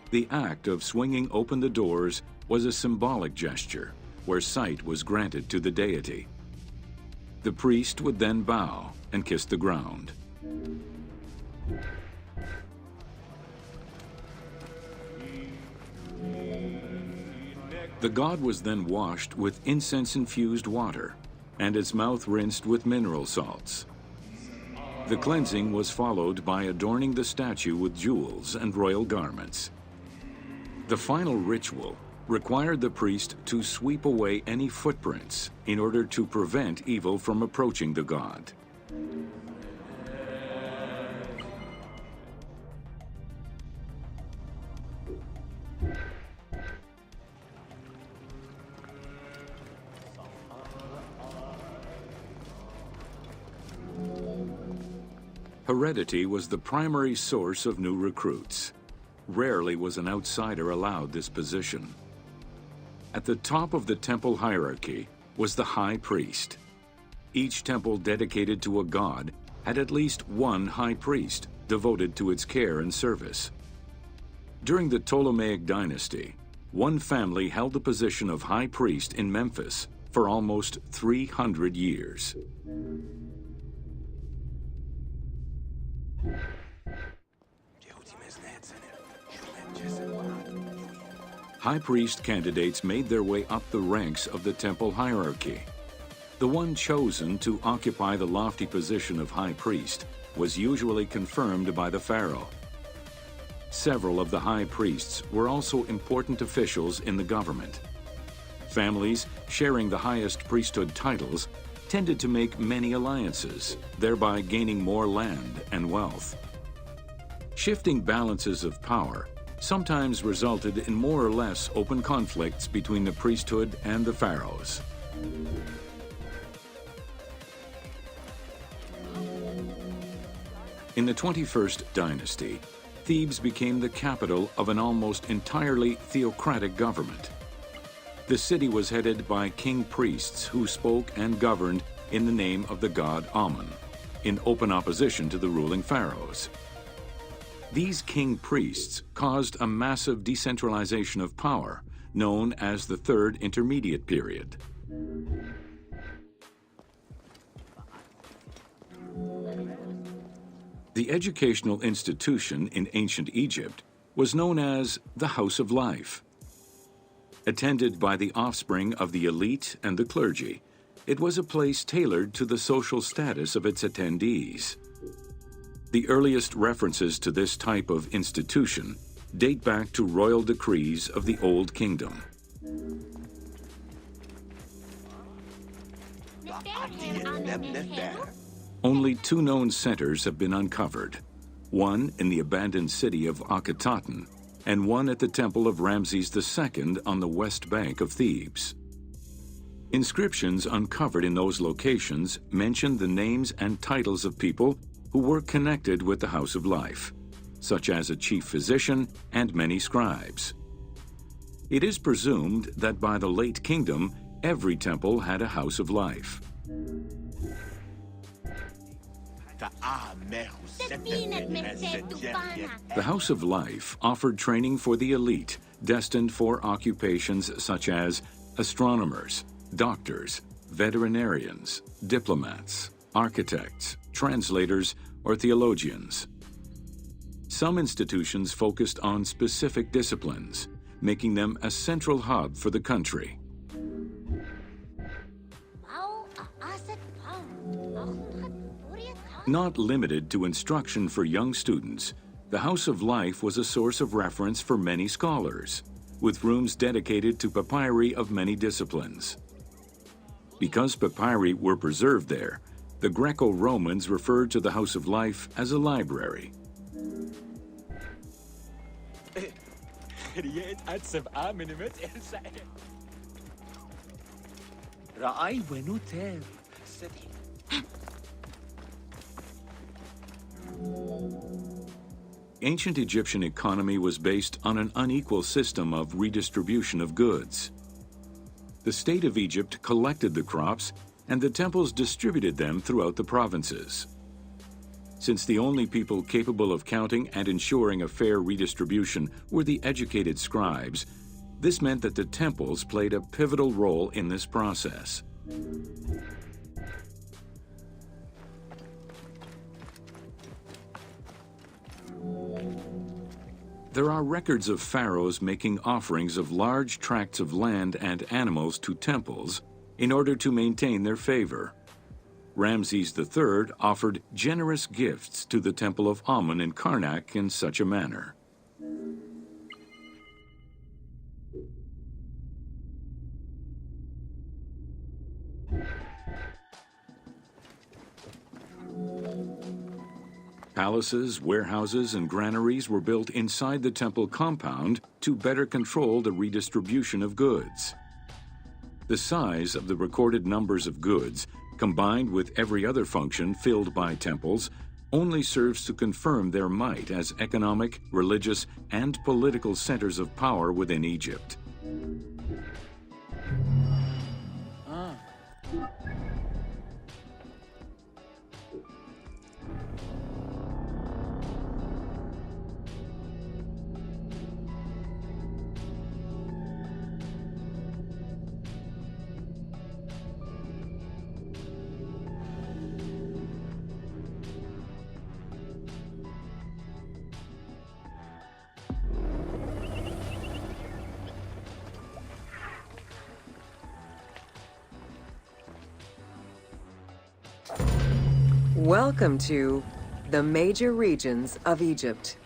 Speaker 2: The act of swinging open the doors was a symbolic gesture where sight was granted to the deity. The priest would then bow and kiss the ground. The god was then washed with incense-infused water and its mouth rinsed with mineral salts. The cleansing was followed by adorning the statue with jewels and royal garments. The final ritual required the priest to sweep away any footprints in order to prevent evil from approaching the god. Heredity was the primary source of new recruits. Rarely was an outsider allowed this position. At the top of the temple hierarchy was the high priest. Each temple dedicated to a god had at least one high priest devoted to its care and service. During the Ptolemaic dynasty, one family held the position of high priest in Memphis for almost 300 years. High priest candidates made their way up the ranks of the temple hierarchy. The one chosen to occupy the lofty position of high priest was usually confirmed by the pharaoh. Several of the high priests were also important officials in the government. Families sharing the highest priesthood titles tended to make many alliances, thereby gaining more land and wealth. Shifting balances of power sometimes resulted in more or less open conflicts between the priesthood and the pharaohs. In the 21st dynasty, Thebes became the capital of an almost entirely theocratic government. The city was headed by king priests who spoke and governed in the name of the god Amun, in open opposition to the ruling pharaohs. These king priests caused a massive decentralization of power, known as the Third Intermediate Period. The educational institution in ancient Egypt was known as the House of Life. Attended by the offspring of the elite and the clergy, it was a place tailored to the social status of its attendees. The earliest references to this type of institution date back to royal decrees of the Old Kingdom. Only 2 known centers have been uncovered, one in the abandoned city of Akhetaten and one at the temple of Ramses II on the west bank of Thebes. Inscriptions uncovered in those locations mention the names and titles of people who were connected with the House of Life, such as a chief physician and many scribes. It is presumed that by the late kingdom, every temple had a House of Life. The House of Life offered training for the elite, destined for occupations such as astronomers, doctors, veterinarians, diplomats, architects, translators, or theologians. Some institutions focused on specific disciplines, making them a central hub for the country. Not limited to instruction for young students, the House of Life was a source of reference for many scholars, with rooms dedicated to papyri of many disciplines. Because papyri were preserved there, the Greco-Romans referred to the House of Life as a library. Ancient Egyptian economy was based on an unequal system of redistribution of goods. The state of Egypt collected the crops, and the temples distributed them throughout the provinces. Since the only people capable of counting and ensuring a fair redistribution were the educated scribes, this meant that the temples played a pivotal role in this process. There are records of pharaohs making offerings of large tracts of land and animals to temples in order to maintain their favor. Ramses III offered generous gifts to the Temple of Amun in Karnak in such a manner. Palaces, warehouses, and granaries were built inside the temple compound to better control the redistribution of goods. The size of the recorded numbers of goods, combined with every other function filled by temples, only serves to confirm their might as economic, religious, and political centers of power within Egypt.
Speaker 1: Welcome to the major regions of Egypt.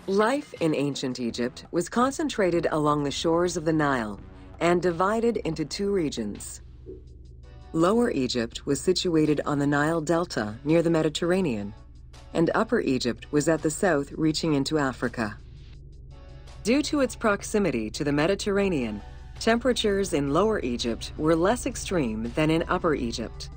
Speaker 1: Life in ancient Egypt was concentrated along the shores of the Nile and divided into two regions. Lower Egypt was situated on the Nile Delta near the Mediterranean, and Upper Egypt was at the south reaching into Africa. Due to its proximity to the Mediterranean, temperatures in Lower Egypt were less extreme than in Upper Egypt.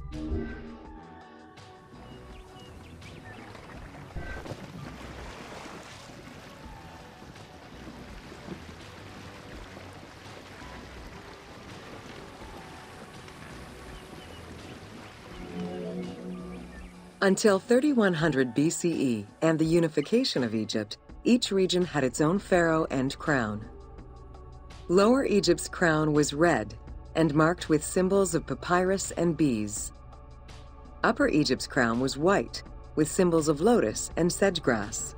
Speaker 1: Until 3100 BCE and the unification of Egypt, each region had its own pharaoh and crown. Lower Egypt's crown was red and marked with symbols of papyrus and bees. Upper Egypt's crown was white with symbols of lotus and sedge grass.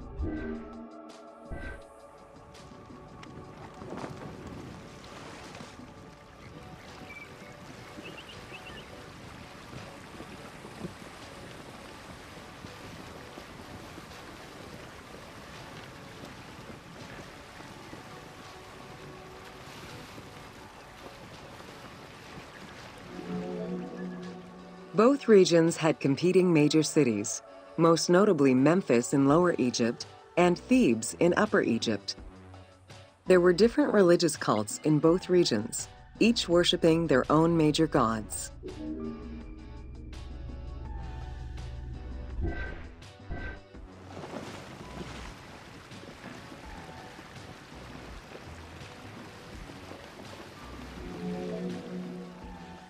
Speaker 1: Both regions had competing major cities, most notably Memphis in Lower Egypt and Thebes in Upper Egypt. There were different religious cults in both regions, each worshipping their own major gods.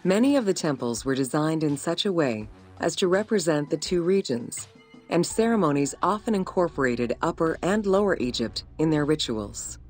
Speaker 1: Many of the temples were designed in such a way as to represent the two regions, and ceremonies often incorporated Upper and Lower Egypt in their rituals.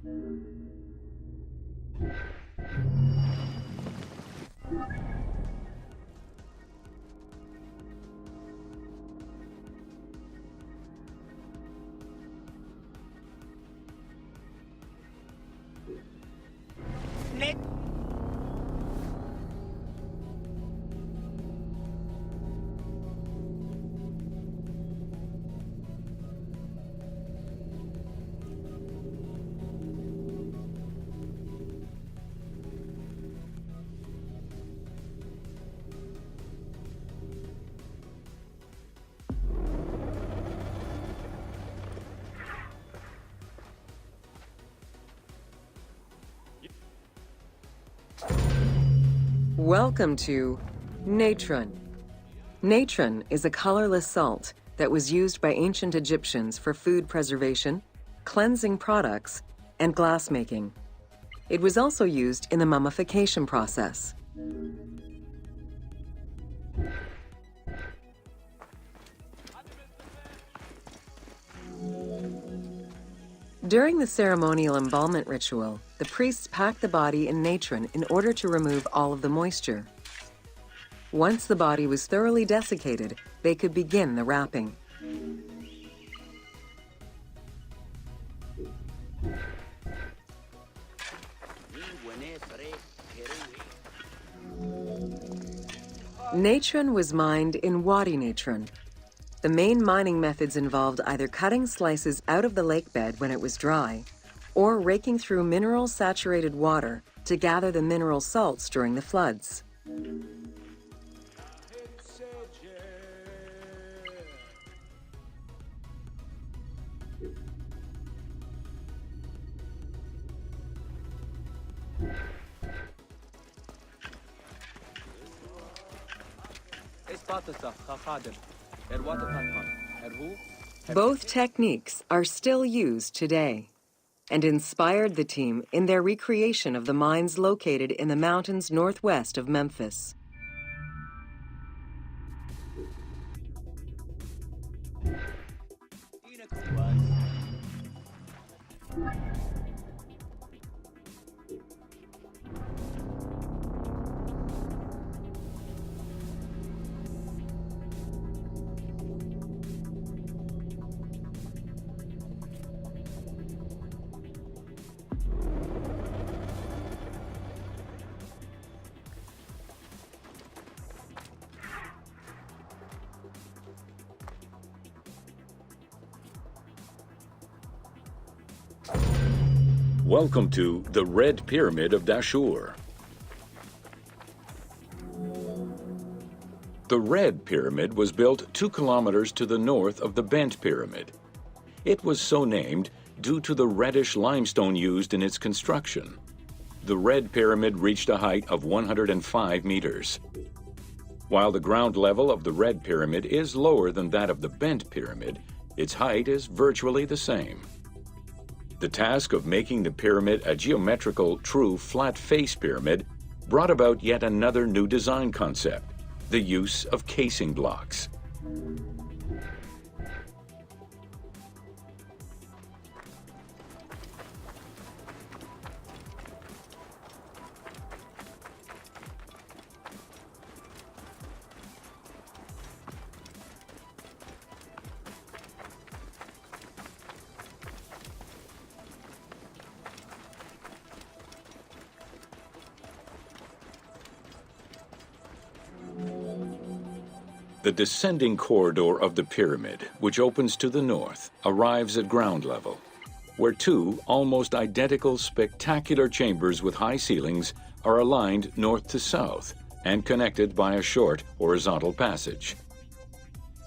Speaker 1: Welcome to natron. Natron is a colorless salt that was used by ancient Egyptians for food preservation, cleansing products, and glassmaking. It was also used in the mummification process. During the ceremonial embalmment ritual, the priests packed the body in natron in order to remove all of the moisture. Once the body was thoroughly desiccated, they could begin the wrapping. Natron was mined in Wadi Natron. The main mining methods involved either cutting slices out of the lake bed when it was dry, or raking through mineral-saturated water to gather the mineral salts during the floods. Both techniques are still used today and inspired the team in their recreation of the mines located in the mountains northwest of Memphis.
Speaker 2: Welcome to the Red Pyramid of Dashur. The Red Pyramid was built 2 kilometers to the north of the Bent Pyramid. It was so named due to the reddish limestone used in its construction. The Red Pyramid reached a height of 105 meters. While the ground level of the Red Pyramid is lower than that of the Bent Pyramid, its height is virtually the same. The task of making the pyramid a geometrical, true flat-face pyramid brought about yet another new design concept: the use of casing blocks. The descending corridor of the pyramid, which opens to the north, arrives at ground level, where 2 almost identical spectacular chambers with high ceilings are aligned north to south and connected by a short horizontal passage.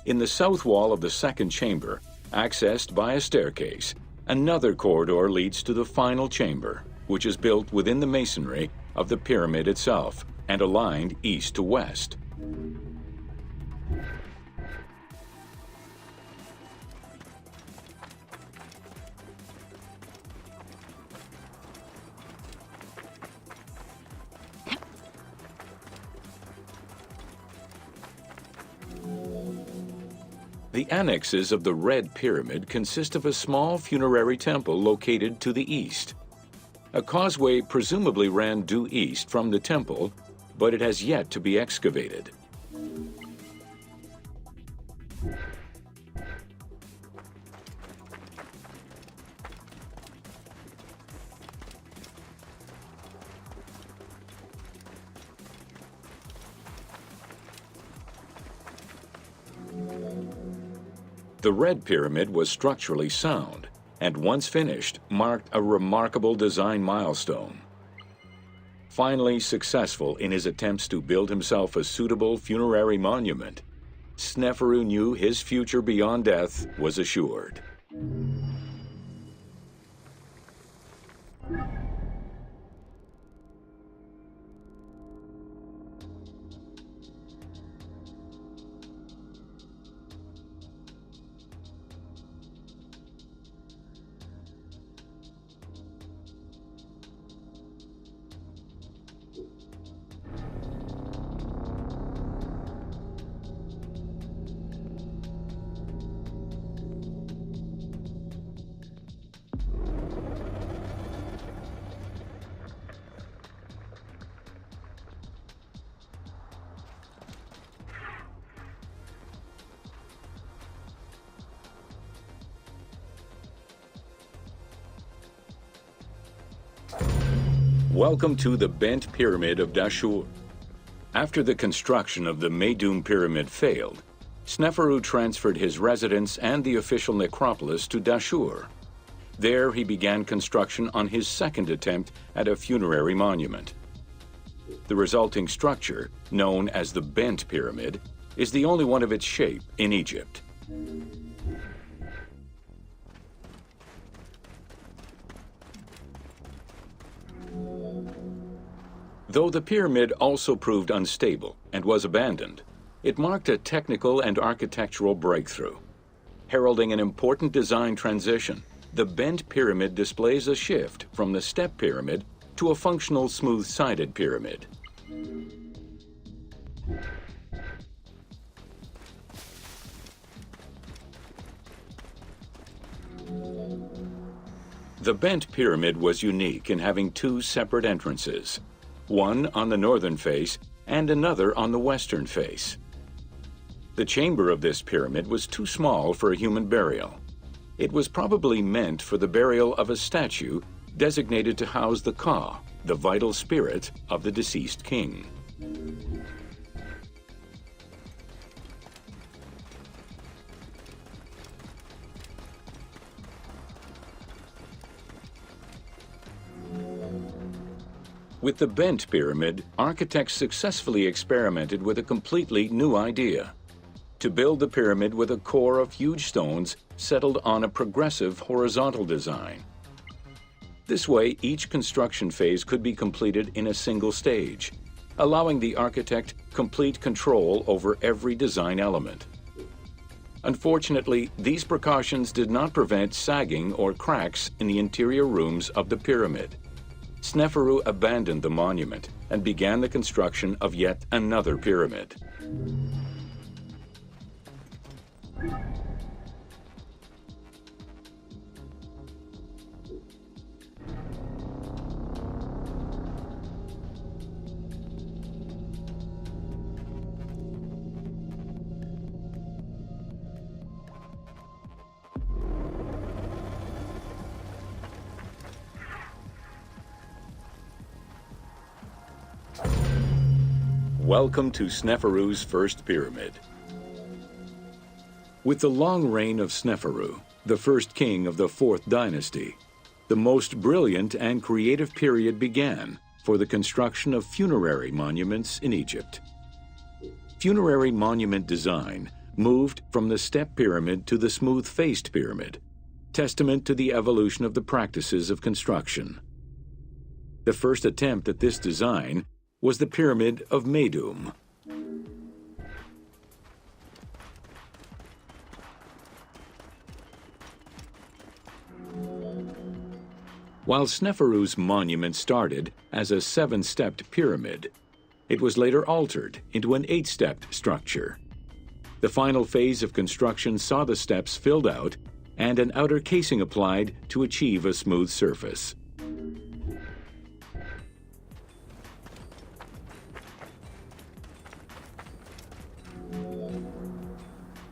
Speaker 2: In the south wall of the second chamber, accessed by a staircase, another corridor leads to the final chamber, which is built within the masonry of the pyramid itself and aligned east to west. The annexes of the Red Pyramid consist of a small funerary temple located to the east. A causeway presumably ran due east from the temple, but it has yet to be excavated. The Red Pyramid was structurally sound, and once finished, marked a remarkable design milestone. Finally successful in his attempts to build himself a suitable funerary monument, Sneferu knew his future beyond death was assured. Welcome to the Bent Pyramid of Dashur. After the construction of the Meidum Pyramid failed, Sneferu transferred his residence and the official necropolis to Dashur. There he began construction on his second attempt at a funerary monument. The resulting structure, known as the Bent Pyramid, is the only one of its shape in Egypt. Though the pyramid also proved unstable and was abandoned, it marked a technical and architectural breakthrough. Heralding an important design transition, the Bent Pyramid displays a shift from the step pyramid to a functional smooth-sided pyramid. The Bent Pyramid was unique in having two separate entrances, one on the northern face and another on the western face. The chamber of this pyramid was too small for a human burial. It was probably meant for the burial of a statue designated to house the Ka, the vital spirit of the deceased king. With the Bent Pyramid, architects successfully experimented with a completely new idea: to build the pyramid with a core of huge stones settled on a progressive horizontal design. This way, each construction phase could be completed in a single stage, allowing the architect complete control over every design element. Unfortunately, these precautions did not prevent sagging or cracks in the interior rooms of the pyramid. Sneferu abandoned the monument and began the construction of yet another pyramid. Welcome to Sneferu's first pyramid. With the long reign of Sneferu, the first king of the 4th dynasty, the most brilliant and creative period began for the construction of funerary monuments in Egypt. Funerary monument design moved from the step pyramid to the smooth-faced pyramid, testament to the evolution of the practices of construction. The first attempt at this design was the Pyramid of Meidum. While Sneferu's monument started as a 7-stepped pyramid, it was later altered into an 8-stepped structure. The final phase of construction saw the steps filled out and an outer casing applied to achieve a smooth surface.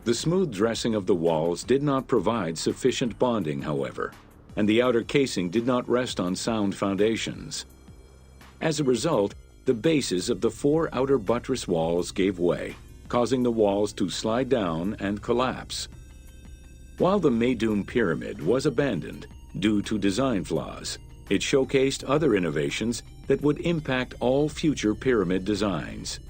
Speaker 2: The smooth dressing of the walls did not provide sufficient bonding, however, and the outer casing did not rest on sound foundations. As a result, the bases of the 4 outer buttress walls gave way, causing the walls to slide down and collapse. While the Meidum Pyramid was abandoned due to design flaws, it showcased other innovations that would impact all future pyramid designs.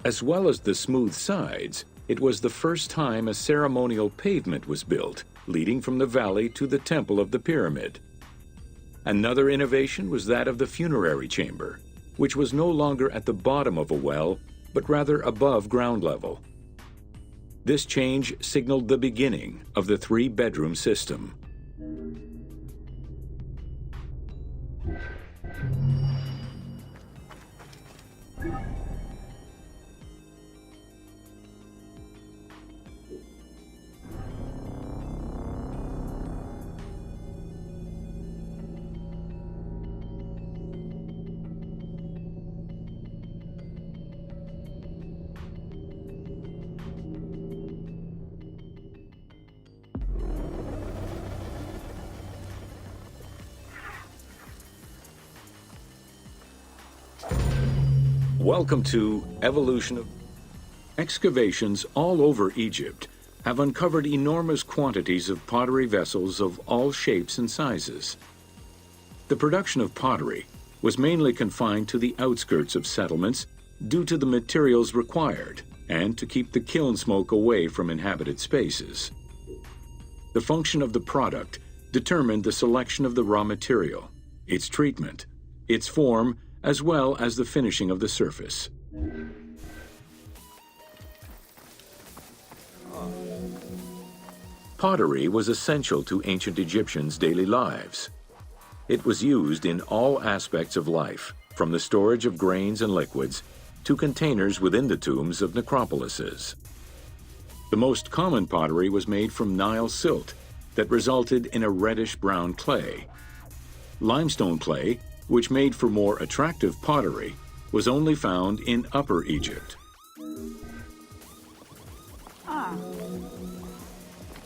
Speaker 2: As well as the smooth sides, it was the first time a ceremonial pavement was built, leading from the valley to the temple of the pyramid. Another innovation was that of the funerary chamber, which was no longer at the bottom of a well, but rather above ground level. This change signaled the beginning of the 3-bedroom system. Welcome to Evolution of... Excavations all over Egypt have uncovered enormous quantities of pottery vessels of all shapes and sizes. The production of pottery was mainly confined to the outskirts of settlements due to the materials required and to keep the kiln smoke away from inhabited spaces. The function of the product determined the selection of the raw material, its treatment, its form, as well as the finishing of the surface. Pottery was essential to ancient Egyptians' daily lives. It was used in all aspects of life, from the storage of grains and liquids to containers within the tombs of necropolises. The most common pottery was made from Nile silt that resulted in a reddish-brown clay. Limestone clay, which made for more attractive pottery, was only found in Upper Egypt.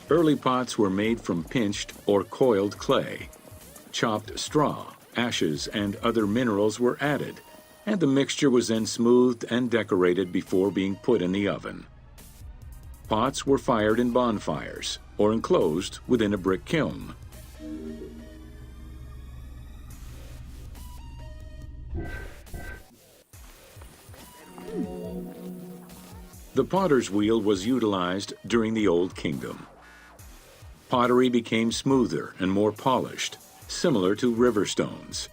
Speaker 2: Early pots were made from pinched or coiled clay. Chopped straw, ashes, and other minerals were added, and the mixture was then smoothed and decorated before being put in the oven. Pots were fired in bonfires or enclosed within a brick kiln. The potter's wheel was utilized during the Old Kingdom. Pottery became smoother and more polished, similar to river stones.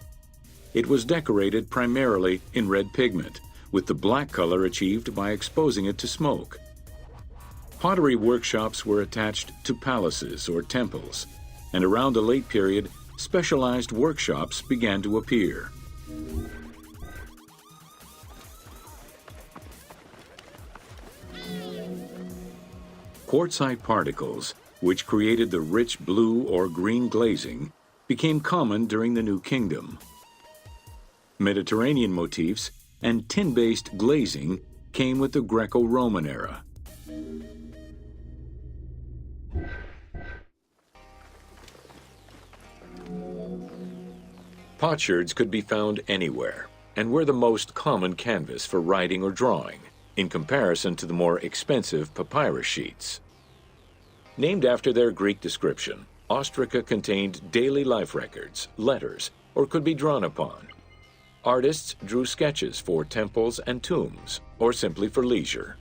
Speaker 2: It was decorated primarily in red pigment, with the black color achieved by exposing it to smoke. Pottery workshops were attached to palaces or temples, and around the late period, specialized workshops began to appear. Quartzite particles, which created the rich blue or green glazing, became common during the New Kingdom. Mediterranean motifs and tin-based glazing came with the Greco-Roman era. Potsherds could be found anywhere and were the most common canvas for writing or drawing, in comparison to the more expensive papyrus sheets. Named after their Greek description, ostraca contained daily life records, letters, or could be drawn upon. Artists drew sketches for temples and tombs, or simply for leisure.